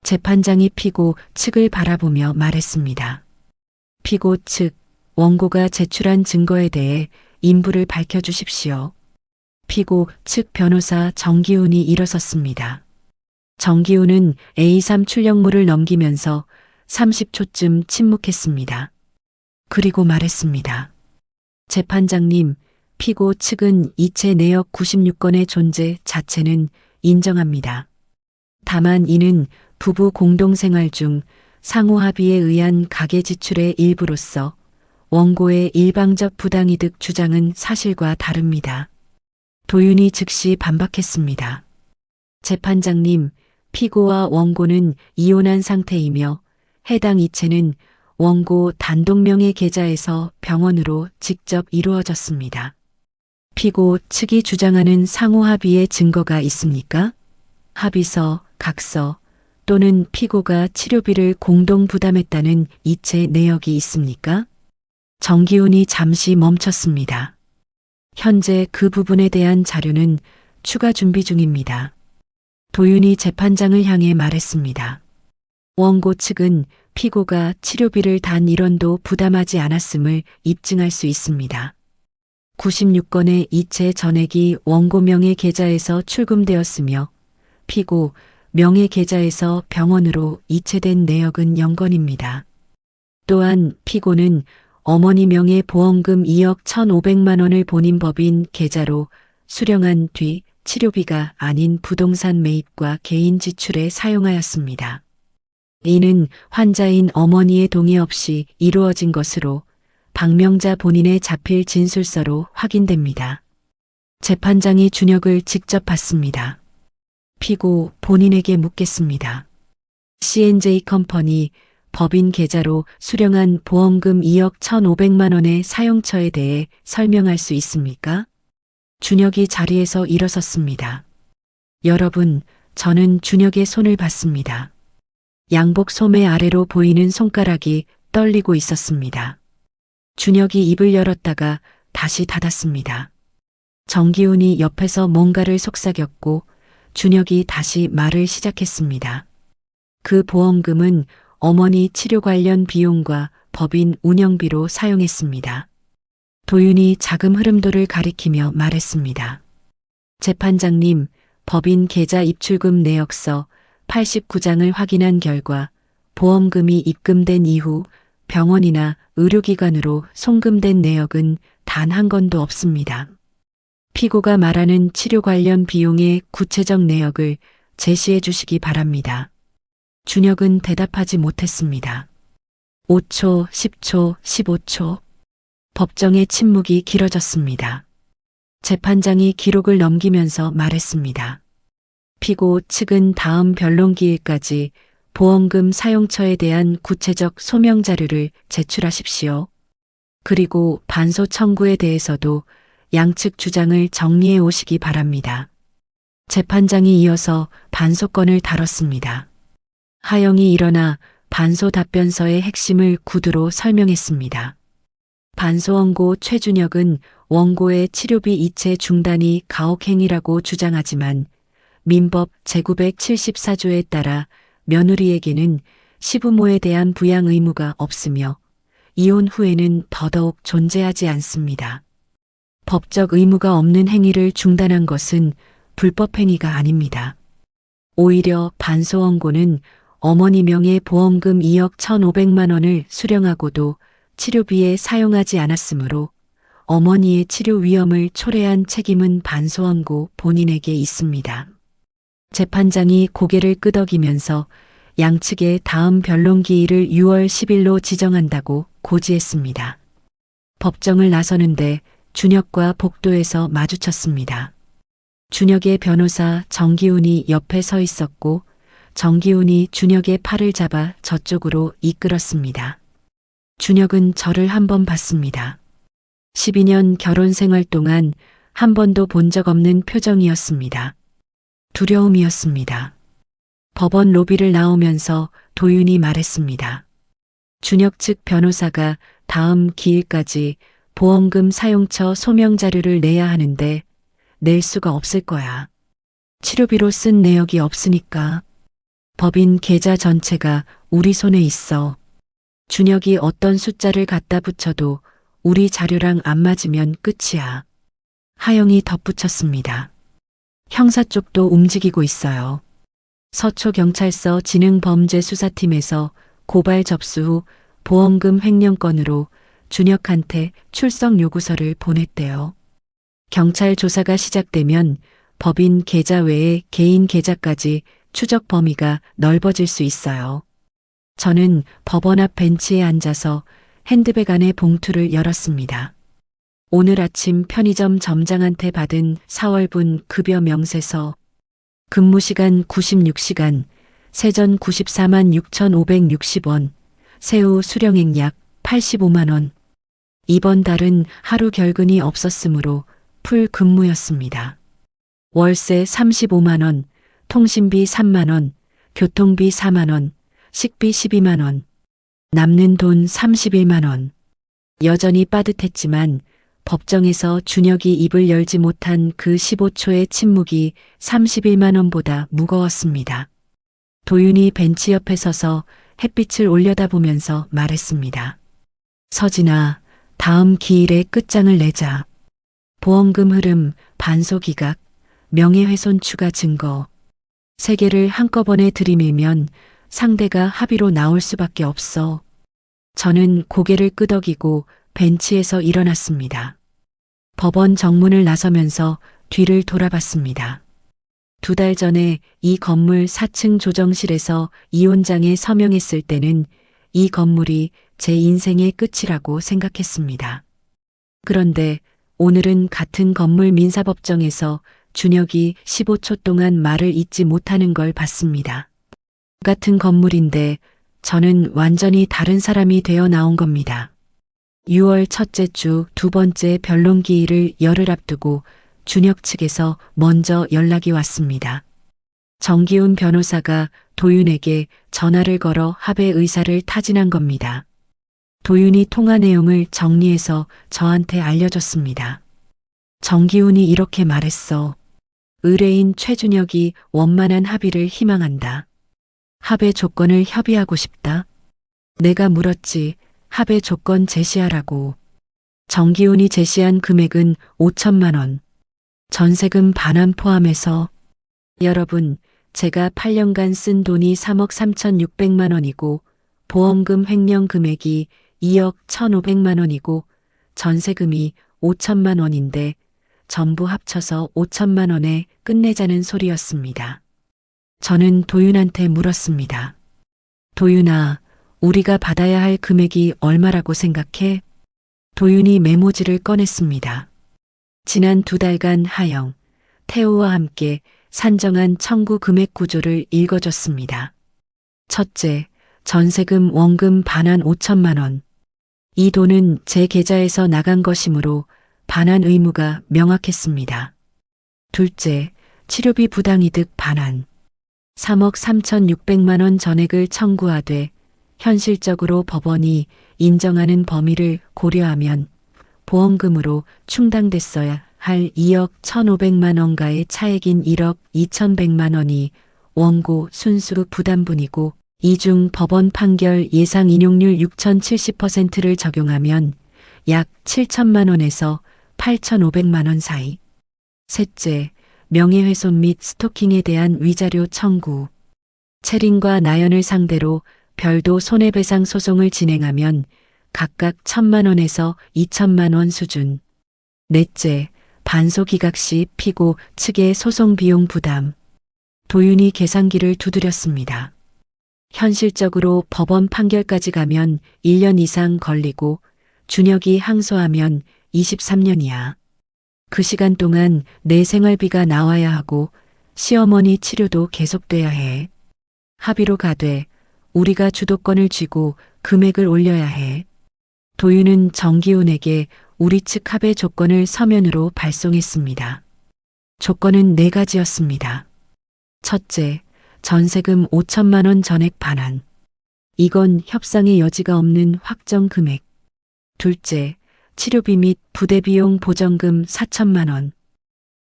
재판장이 피고 측을 바라보며 말했습니다. 피고 측, 원고가 제출한 증거에 대해 인부를 밝혀주십시오. 피고 측 변호사 정기훈이 일어섰습니다. 정기훈은 A3 출력물을 넘기면서 30초쯤 침묵했습니다. 그리고 말했습니다. 재판장님, 피고 측은 이체 내역 96건의 존재 자체는 인정합니다. 다만 이는 부부 공동생활 중 상호 합의에 의한 가계 지출의 일부로서 원고의 일방적 부당이득 주장은 사실과 다릅니다. 도윤이 즉시 반박했습니다. 재판장님, 피고와 원고는 이혼한 상태이며 해당 이체는 원고 단독명의 계좌에서 병원으로 직접 이루어졌습니다. 피고 측이 주장하는 상호 합의의 증거가 있습니까? 합의서, 각서 또는 피고가 치료비를 공동 부담했다는 이체 내역이 있습니까? 정기훈이 잠시 멈췄습니다. 현재 그 부분에 대한 자료는 추가 준비 중입니다. 도윤이 재판장을 향해 말했습니다. 원고 측은 피고가 치료비를 단 1원도 부담하지 않았음을 입증할 수 있습니다. 96건의 이체 전액이 원고 명의 계좌에서 출금되었으며 피고 명의 계좌에서 병원으로 이체된 내역은 0건입니다. 또한 피고는 어머니 명의 보험금 2억 1,500만 원을 본인 법인 계좌로 수령한 뒤 치료비가 아닌 부동산 매입과 개인 지출에 사용하였습니다. 이는 환자인 어머니의 동의 없이 이루어진 것으로 박명자 본인의 자필 진술서로 확인됩니다. 재판장이 준혁을 직접 받습니다. 피고 본인에게 묻겠습니다. C&J 컴퍼니 법인 계좌로 수령한 보험금 2억 1,500만 원의 사용처에 대해 설명할 수 있습니까? 준혁이 자리에서 일어섰습니다. 여러분, 저는 준혁의 손을 봤습니다. 양복 소매 아래로 보이는 손가락이 떨리고 있었습니다. 준혁이 입을 열었다가 다시 닫았습니다. 정기훈이 옆에서 뭔가를 속삭였고 준혁이 다시 말을 시작했습니다. 그 보험금은 어머니 치료 관련 비용과 법인 운영비로 사용했습니다. 도윤이 자금 흐름도를 가리키며 말했습니다. 재판장님, 법인 계좌 입출금 내역서 89장을 확인한 결과 보험금이 입금된 이후 병원이나 의료기관으로 송금된 내역은 단 한 건도 없습니다. 피고가 말하는 치료 관련 비용의 구체적 내역을 제시해 주시기 바랍니다. 준혁은 대답하지 못했습니다. 5초, 10초, 15초. 법정의 침묵이 길어졌습니다. 재판장이 기록을 넘기면서 말했습니다. 피고 측은 다음 변론기일까지 보험금 사용처에 대한 구체적 소명 자료를 제출하십시오. 그리고 반소 청구에 대해서도 양측 주장을 정리해 오시기 바랍니다. 재판장이 이어서 반소건을 다뤘습니다. 하영이 일어나 반소 답변서의 핵심을 구두로 설명했습니다. 반소 원고 최준혁은 원고의 치료비 이체 중단이 가혹행위라고 주장하지만 민법 제974조에 따라 며느리에게는 시부모에 대한 부양 의무가 없으며 이혼 후에는 더더욱 존재하지 않습니다. 법적 의무가 없는 행위를 중단한 것은 불법 행위가 아닙니다. 오히려 반소 원고는 어머니 명의 보험금 2억 1,500만 원을 수령하고도 치료비에 사용하지 않았으므로 어머니의 치료 위험을 초래한 책임은 반소 원고 본인에게 있습니다. 재판장이 고개를 끄덕이면서 양측의 다음 변론 기일을 6월 10일로 지정한다고 고지했습니다. 법정을 나서는데 준혁과 복도에서 마주쳤습니다. 준혁의 변호사 정기훈이 옆에 서 있었고 정기훈이 준혁의 팔을 잡아 저쪽으로 이끌었습니다. 준혁은 저를 한 번 봤습니다. 12년 결혼 생활 동안 한 번도 본 적 없는 표정이었습니다. 두려움이었습니다. 법원 로비를 나오면서 도윤이 말했습니다. 준혁 측 변호사가 다음 기일까지 보험금 사용처 소명 자료를 내야 하는데 낼 수가 없을 거야. 치료비로 쓴 내역이 없으니까. 법인 계좌 전체가 우리 손에 있어. 준혁이 어떤 숫자를 갖다 붙여도 우리 자료랑 안 맞으면 끝이야. 하영이 덧붙였습니다. 형사 쪽도 움직이고 있어요. 서초경찰서 지능범죄수사팀에서 고발 접수 후 보험금 횡령 건으로 준혁한테 출석 요구서를 보냈대요. 경찰 조사가 시작되면 법인 계좌 외에 개인 계좌까지 추적 범위가 넓어질 수 있어요. 저는 법원 앞 벤치에 앉아서 핸드백 안에 봉투를 열었습니다. 오늘 아침 편의점 점장한테 받은 4월분 급여 명세서, 근무시간 96시간, 세전 94만 6,560원, 새우 수령액 약 85만 원. 이번 달은 하루 결근이 없었으므로 풀 근무였습니다. 월세 35만 원, 통신비 3만 원, 교통비 4만 원, 식비 12만 원, 남는 돈 31만 원. 여전히 빠듯했지만 법정에서 준혁이 입을 열지 못한 그 15초의 침묵이 31만 원보다 무거웠습니다. 도윤이 벤치 옆에 서서 햇빛을 올려다보면서 말했습니다. 서진아, 다음 기일에 끝장을 내자. 보험금 흐름, 반소 기각, 명예훼손 추가 증거. 세 개를 한꺼번에 들이밀면 상대가 합의로 나올 수밖에 없어. 저는 고개를 끄덕이고 벤치에서 일어났습니다. 법원 정문을 나서면서 뒤를 돌아봤습니다. 2달 전에 이 건물 4층 조정실에서 이혼장에 서명했을 때는 이 건물이 제 인생의 끝이라고 생각했습니다. 그런데 오늘은 같은 건물 민사법정에서 준혁이 15초 동안 말을 잇지 못하는 걸 봤습니다. 같은 건물인데 저는 완전히 다른 사람이 되어 나온 겁니다. 6월 첫째 주 두 번째 변론기일을 열흘 앞두고 준혁 측에서 먼저 연락이 왔습니다. 정기훈 변호사가 도윤에게 전화를 걸어 합의 의사를 타진한 겁니다. 도윤이 통화 내용을 정리해서 저한테 알려줬습니다. 정기훈이 이렇게 말했어. 의뢰인 최준혁이 원만한 합의를 희망한다. 합의 조건을 협의하고 싶다. 내가 물었지. 합의 조건 제시하라고. 정기훈이 제시한 금액은 5천만 원. 전세금 반환 포함해서. 여러분, 제가 8년간 쓴 돈이 3억 3,600만 원이고 보험금 횡령 금액이 2억 1,500만 원이고 전세금이 5천만 원인데 전부 합쳐서 5천만 원에 끝내자는 소리였습니다. 저는 도윤한테 물었습니다. 도윤아, 우리가 받아야 할 금액이 얼마라고 생각해? 도윤이 메모지를 꺼냈습니다. 지난 2달간 하영, 태우와 함께 산정한 청구 금액 구조를 읽어줬습니다. 첫째, 전세금 원금 반환 5천만 원. 이 돈은 제 계좌에서 나간 것이므로 반환 의무가 명확했습니다. 둘째, 치료비 부당이득 반환. 3억 3,600만 원 전액을 청구하되 현실적으로 법원이 인정하는 범위를 고려하면 보험금으로 충당됐어야 할 2억 1,500만 원가의 차액인 1억 2,100만 원이 원고 순수 부담분이고 이중 법원 판결 예상 인용률 6,070%를 적용하면 약 7천만 원에서 8,500만 원 사이. 셋째, 명예훼손 및 스토킹에 대한 위자료 청구. 채린과 나연을 상대로 별도 손해배상 소송을 진행하면 각각 1,000만 원에서 2천만 원 수준. 넷째, 반소기각 시 피고 측의 소송 비용 부담. 도윤이 계산기를 두드렸습니다. 현실적으로 법원 판결까지 가면 1년 이상 걸리고 준혁이 항소하면 23년이야. 그 시간 동안 내 생활비가 나와야 하고 시어머니 치료도 계속돼야 해. 합의로 가되 우리가 주도권을 쥐고 금액을 올려야 해. 도윤은 정기훈에게 우리 측 합의 조건을 서면으로 발송했습니다. 조건은 4가지였습니다. 첫째, 전세금 5천만 원 전액 반환. 이건 협상의 여지가 없는 확정 금액. 둘째, 치료비 및 부대비용 보전금 4천만 원.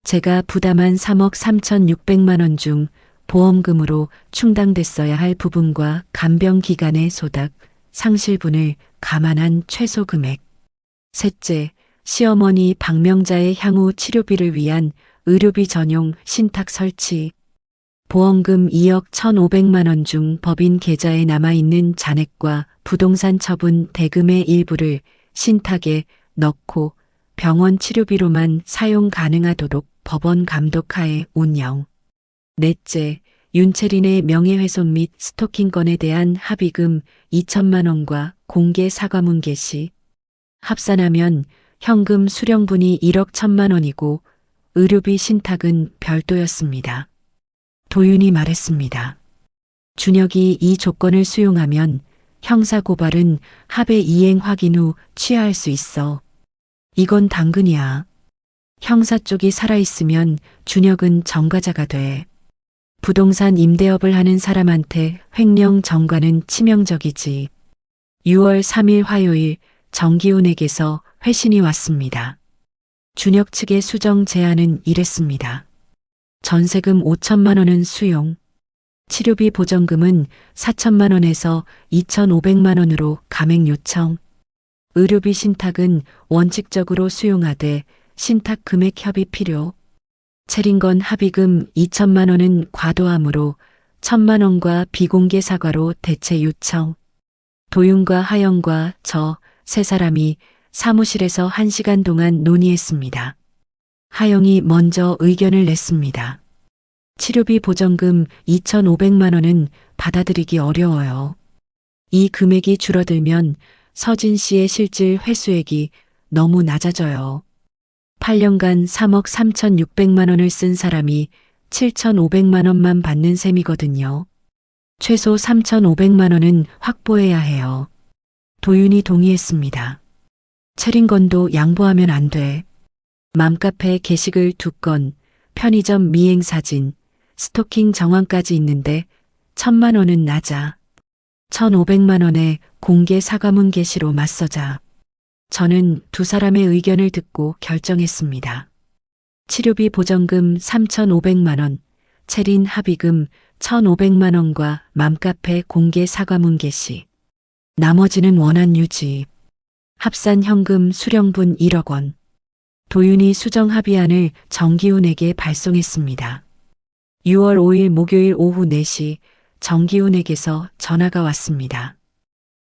제가 부담한 3억 3,600만 원 중 보험금으로 충당됐어야 할 부분과 간병 기간의 소득, 상실분을 감안한 최소 금액. 셋째, 시어머니 박명자의 향후 치료비를 위한 의료비 전용 신탁 설치. 보험금 2억 1,500만 원 중 법인 계좌에 남아있는 잔액과 부동산 처분 대금의 일부를 신탁에 넣고 병원 치료비로만 사용 가능하도록 법원 감독하에 운영. 넷째, 윤채린의 명예훼손 및 스토킹 건에 대한 합의금 2천만 원과 공개 사과문 게시. 합산하면 현금 수령분이 1억 1천만 원이고 의료비 신탁은 별도였습니다. 도윤이 말했습니다. 준혁이 이 조건을 수용하면 형사고발은 합의 이행 확인 후 취하할 수 있어. 이건 당근이야. 형사 쪽이 살아있으면 준혁은 전과자가 돼. 부동산 임대업을 하는 사람한테 횡령 전과는 치명적이지. 6월 3일 화요일 정기훈에게서 회신이 왔습니다. 준혁 측의 수정 제안은 이랬습니다. 전세금 5천만 원은 수용. 치료비 보전금은 4천만 원에서 2,500만 원으로 감액 요청. 의료비 신탁은 원칙적으로 수용하되 신탁 금액 협의 필요. 채린건 합의금 2천만 원은 과도하므로 1,000만 원과 비공개 사과로 대체 요청. 도윤과 하영과 저 세 사람이 사무실에서 1시간 동안 논의했습니다. 하영이 먼저 의견을 냈습니다. 치료비 보전금 2,500만 원은 받아들이기 어려워요. 이 금액이 줄어들면 서진 씨의 실질 회수액이 너무 낮아져요. 8년간 3억 3,600만 원을 쓴 사람이 7,500만 원만 받는 셈이거든요. 최소 3,500만 원은 확보해야 해요. 도윤이 동의했습니다. 체린건도 양보하면 안 돼. 맘카페 게시글 2건, 편의점 미행 사진, 스토킹 정황까지 있는데 1,000만 원은 나자. 1,500만 원에 공개 사과문 게시로 맞서자. 저는 두 사람의 의견을 듣고 결정했습니다. 치료비 보전금 3,500만 원, 체린 합의금 1,500만 원과 맘카페 공개 사과문 게시. 나머지는 원한 유지. 합산 현금 수령분 1억 원. 도윤이 수정 합의안을 정기훈에게 발송했습니다. 6월 5일 목요일 오후 4시 정기훈에게서 전화가 왔습니다.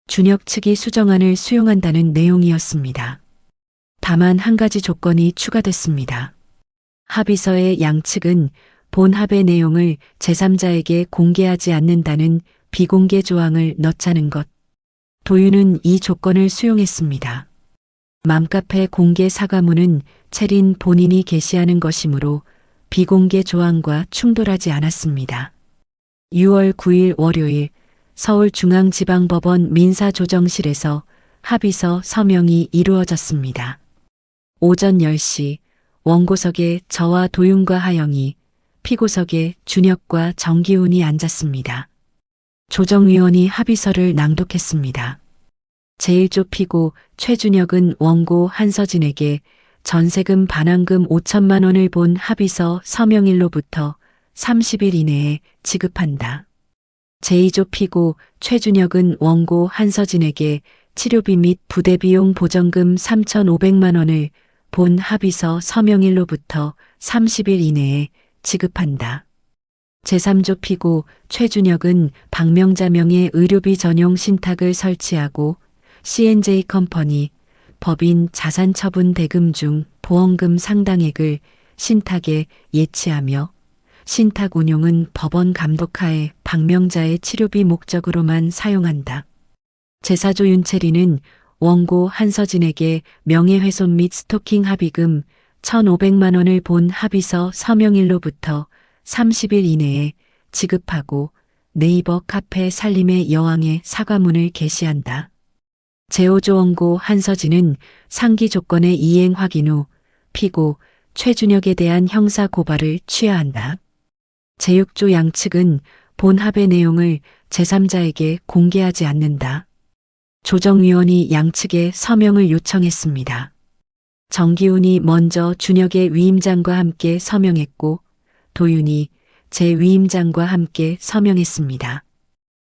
준혁 측이 수정안을 수용한다는 내용이었습니다. 다만 한 가지 조건이 추가됐습니다. 합의서의 양측은 본 합의 내용을 제3자에게 공개하지 않는다는 비공개 조항을 넣자는 것. 도윤은 이 조건을 수용했습니다. 맘카페 공개 사과문은 체린 본인이 게시하는 것이므로 비공개 조항과 충돌하지 않았습니다. 6월 9일 월요일 서울중앙지방법원 민사조정실에서 합의서 서명이 이루어졌습니다. 오전 10시 원고석에 저와 도윤과 하영이, 피고석에 준혁과 정기훈이 앉았습니다. 조정위원이 합의서를 낭독했습니다. 제1조 피고 최준혁은 원고 한서진에게 전세금 반환금 5천만 원을 본 합의서 서명일로부터 30일 이내에 지급한다. 제2조 피고 최준혁은 원고 한서진에게 치료비 및 부대비용 보전금 3,500만 원을 본 합의서 서명일로부터 30일 이내에 지급한다. 제3조 피고 최준혁은 박명자 명의 의료비 전용 신탁을 설치하고 C&J 컴퍼니 법인 자산처분 대금 중 보험금 상당액을 신탁에 예치하며 신탁 운용은 법원 감독하에 박명자의 치료비 목적으로만 사용한다. 제4조 윤채리는 원고 한서진에게 명예훼손 및 스토킹 합의금 1,500만 원을 본 합의서 서명일로부터 30일 이내에 지급하고 네이버 카페 살림의 여왕에 사과문을 게시한다. 제5조 원고 한서진은 상기 조건의 이행 확인 후 피고 최준혁에 대한 형사 고발을 취하한다. 제6조 양측은 본 합의 내용을 제3자에게 공개하지 않는다. 조정위원이 양측에 서명을 요청했습니다. 정기훈이 먼저 준혁의 위임장과 함께 서명했고 도윤이 제 위임장과 함께 서명했습니다.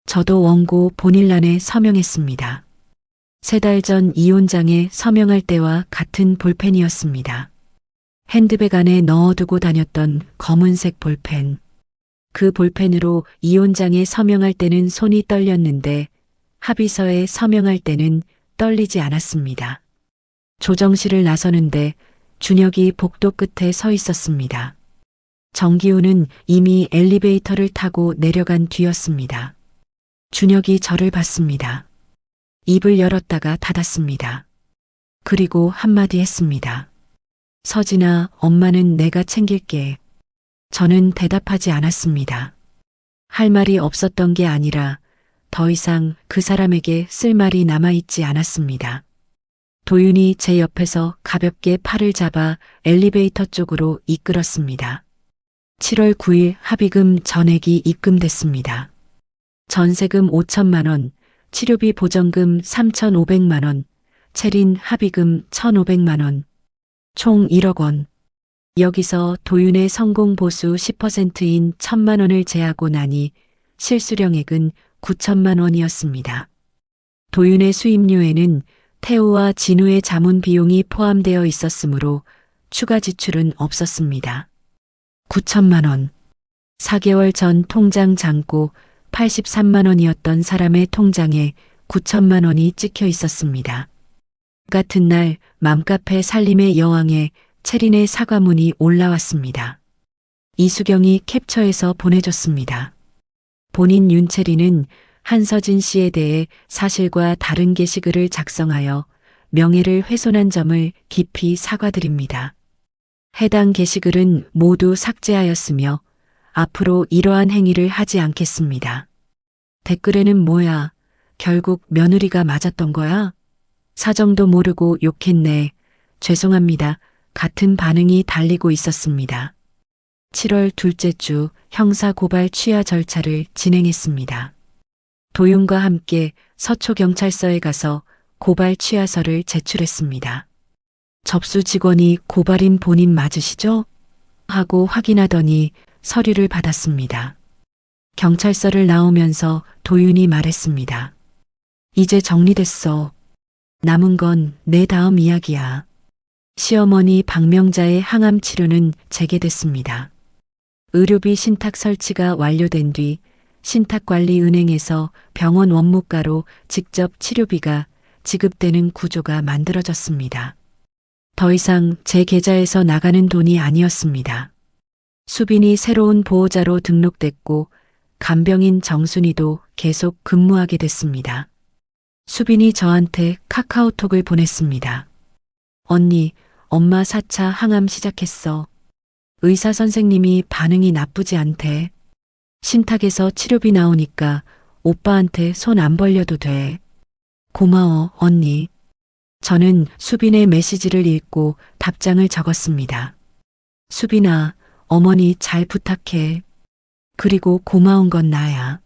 저도 원고 본일란에 서명했습니다. 3달 전 이혼장에 서명할 때와 같은 볼펜이었습니다. 핸드백 안에 넣어두고 다녔던 검은색 볼펜. 그 볼펜으로 이혼장에 서명할 때는 손이 떨렸는데 합의서에 서명할 때는 떨리지 않았습니다. 조정실을 나서는데 준혁이 복도 끝에 서 있었습니다. 정기훈은 이미 엘리베이터를 타고 내려간 뒤였습니다. 준혁이 저를 봤습니다. 입을 열었다가 닫았습니다. 그리고 한마디 했습니다. 서진아, 엄마는 내가 챙길게. 저는 대답하지 않았습니다. 할 말이 없었던 게 아니라 더 이상 그 사람에게 쓸 말이 남아있지 않았습니다. 도윤이 제 옆에서 가볍게 팔을 잡아 엘리베이터 쪽으로 이끌었습니다. 7월 9일 합의금 전액이 입금됐습니다. 전세금 5천만 원, 치료비 보전금 3,500만 원, 체린 합의금 1,500만 원, 총 1억 원. 여기서 도윤의 성공 보수 10%인 1,000만 원을 제하고 나니 실수령액은 9천만 원이었습니다. 도윤의 수임료에는 태우와 진우의 자문 비용이 포함되어 있었으므로 추가 지출은 없었습니다. 9천만 원. 4개월 전 통장 잔고 83만 원이었던 사람의 통장에 9천만 원이 찍혀 있었습니다. 같은 날 맘카페 살림의 여왕에 체린의 사과문이 올라왔습니다. 이수경이 캡처해서 보내줬습니다. 본인 윤채린은 한서진 씨에 대해 사실과 다른 게시글을 작성하여 명예를 훼손한 점을 깊이 사과드립니다. 해당 게시글은 모두 삭제하였으며 앞으로 이러한 행위를 하지 않겠습니다. 댓글에는 뭐야? 결국 며느리가 맞았던 거야? 사정도 모르고 욕했네. 죄송합니다. 같은 반응이 달리고 있었습니다. 7월 둘째 주 형사고발 취하 절차를 진행했습니다. 도윤과 함께 서초경찰서에 가서 고발 취하서를 제출했습니다. 접수 직원이 고발인 본인 맞으시죠? 하고 확인하더니 서류를 받았습니다. 경찰서를 나오면서 도윤이 말했습니다. 이제 정리됐어. 남은 건 내 다음 이야기야. 시어머니 박명자의 항암 치료는 재개됐습니다. 의료비 신탁 설치가 완료된 뒤 신탁관리은행에서 병원 원무과로 직접 치료비가 지급되는 구조가 만들어졌습니다. 더 이상 제 계좌에서 나가는 돈이 아니었습니다. 수빈이 새로운 보호자로 등록됐고 간병인 정순이도 계속 근무하게 됐습니다. 수빈이 저한테 카카오톡을 보냈습니다. 언니, 엄마 4차 항암 시작했어. 의사 선생님이 반응이 나쁘지 않대. 신탁에서 치료비 나오니까 오빠한테 손 안 벌려도 돼. 고마워, 언니. 저는 수빈의 메시지를 읽고 답장을 적었습니다. 수빈아, 어머니 잘 부탁해. 그리고 고마운 건 나야.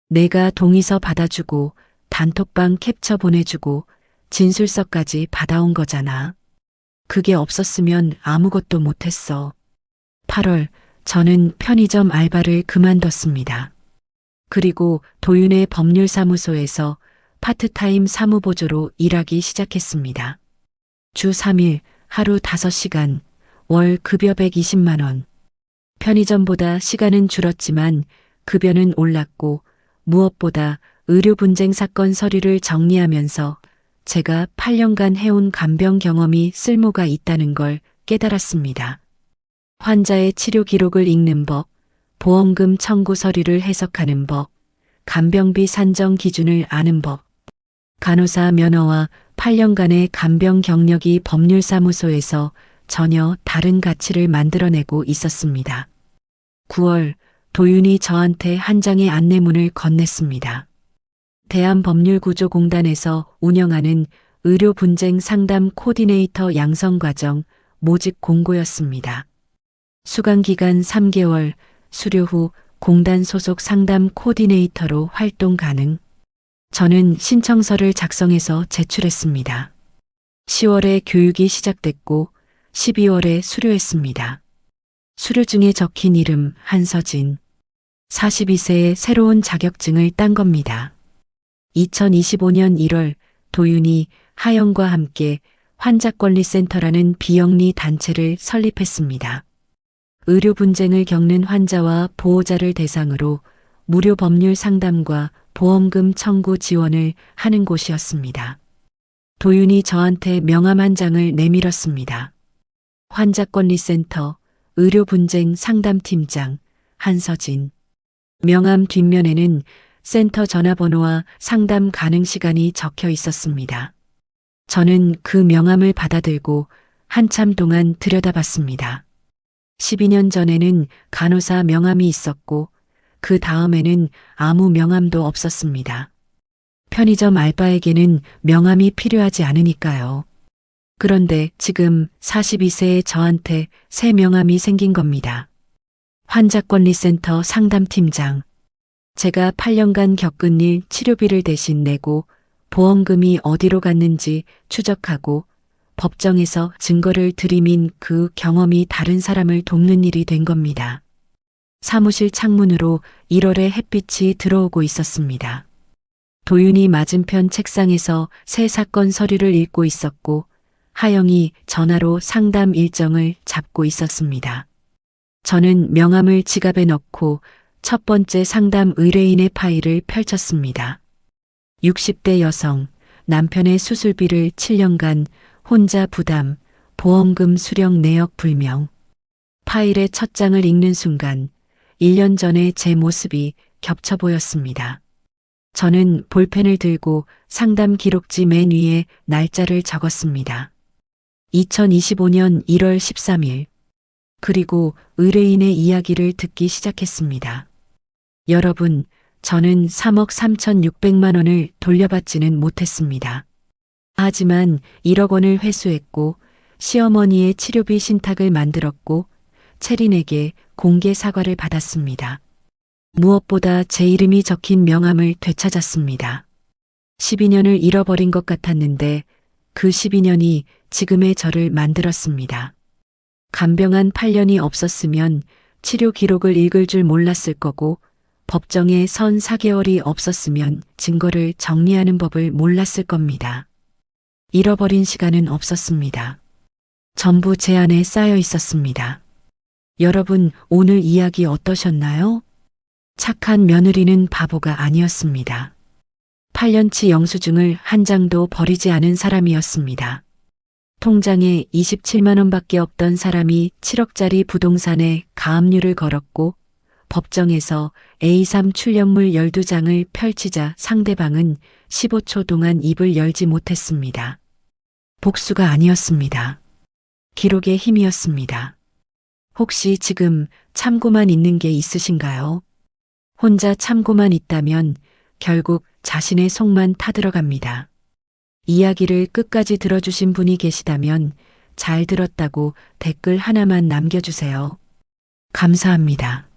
내가 동의서 받아주고 단톡방 캡처 보내주고 진술서까지 받아온 거잖아. 그게 없었으면 아무것도 못했어. 8월, 저는 편의점 알바를 그만뒀습니다. 그리고 도윤의 법률사무소에서 파트타임 사무보조로 일하기 시작했습니다. 주 3일, 하루 5시간, 월 급여 120만 원. 편의점보다 시간은 줄었지만 급여는 올랐고 무엇보다 의료 분쟁 사건 서류를 정리하면서 제가 8년간 해온 간병 경험이 쓸모가 있다는 걸 깨달았습니다. 환자의 치료 기록을 읽는 법, 보험금 청구 서류를 해석하는 법, 간병비 산정 기준을 아는 법, 간호사 면허와 8년간의 간병 경력이 법률사무소에서 전혀 다른 가치를 만들어내고 있었습니다. 9월, 도윤이 저한테 한 장의 안내문을 건넸습니다. 대한법률구조공단에서 운영하는 의료분쟁 상담 코디네이터 양성과정 모집 공고였습니다. 수강기간 3개월, 수료 후 공단 소속 상담 코디네이터로 활동 가능. 저는 신청서를 작성해서 제출했습니다. 10월에 교육이 시작됐고 12월에 수료했습니다. 수료 중에 적힌 이름 한서진. 42세에 새로운 자격증을 딴 겁니다. 2025년 1월 도윤이 하영과 함께 환자권리센터라는 비영리 단체를 설립했습니다. 의료 분쟁을 겪는 환자와 보호자를 대상으로 무료 법률 상담과 보험금 청구 지원을 하는 곳이었습니다. 도윤이 저한테 명함 한 장을 내밀었습니다. 환자권리센터 의료 분쟁 상담팀장 한서진. 명함 뒷면에는 센터 전화번호와 상담 가능 시간이 적혀 있었습니다. 저는 그 명함을 받아들고 한참 동안 들여다봤습니다. 12년 전에는 간호사 명함이 있었고 그 다음에는 아무 명함도 없었습니다. 편의점 알바에게는 명함이 필요하지 않으니까요. 그런데 지금 42세의 저한테 새 명함이 생긴 겁니다. 환자권리센터 상담팀장. 제가 8년간 겪은 일 치료비를 대신 내고 보험금이 어디로 갔는지 추적하고 법정에서 증거를 들이민 그 경험이 다른 사람을 돕는 일이 된 겁니다. 사무실 창문으로 1월에 햇빛이 들어오고 있었습니다. 도윤이 맞은편 책상에서 새 사건 서류를 읽고 있었고 하영이 전화로 상담 일정을 잡고 있었습니다. 저는 명함을 지갑에 넣고 첫 번째 상담 의뢰인의 파일을 펼쳤습니다. 60대 여성, 남편의 수술비를 7년간 혼자 부담, 보험금 수령 내역 불명. 파일의 첫 장을 읽는 순간 1년 전의 제 모습이 겹쳐 보였습니다. 저는 볼펜을 들고 상담 기록지 맨 위에 날짜를 적었습니다. 2025년 1월 13일. 그리고 의뢰인의 이야기를 듣기 시작했습니다. 여러분, 저는 3억 3,600만 원을 돌려받지는 못했습니다. 하지만 1억 원을 회수했고 시어머니의 치료비 신탁을 만들었고 채린에게 공개 사과를 받았습니다. 무엇보다 제 이름이 적힌 명함을 되찾았습니다. 12년을 잃어버린 것 같았는데 그 12년이 지금의 저를 만들었습니다. 간병한 8년이 없었으면 치료 기록을 읽을 줄 몰랐을 거고 법정에 선 4개월이 없었으면 증거를 정리하는 법을 몰랐을 겁니다. 잃어버린 시간은 없었습니다. 전부 제 안에 쌓여 있었습니다. 여러분, 오늘 이야기 어떠셨나요? 착한 며느리는 바보가 아니었습니다. 8년치 영수증을 한 장도 버리지 않은 사람이었습니다. 통장에 27만 원밖에 없던 사람이 7억짜리 부동산에 가압류를 걸었고 법정에서 A3 출력물 12장을 펼치자 상대방은 15초 동안 입을 열지 못했습니다. 복수가 아니었습니다. 기록의 힘이었습니다. 혹시 지금 참고만 있는 게 있으신가요? 혼자 참고만 있다면 결국 자신의 속만 타들어갑니다. 이야기를 끝까지 들어주신 분이 계시다면 잘 들었다고 댓글 하나만 남겨주세요. 감사합니다.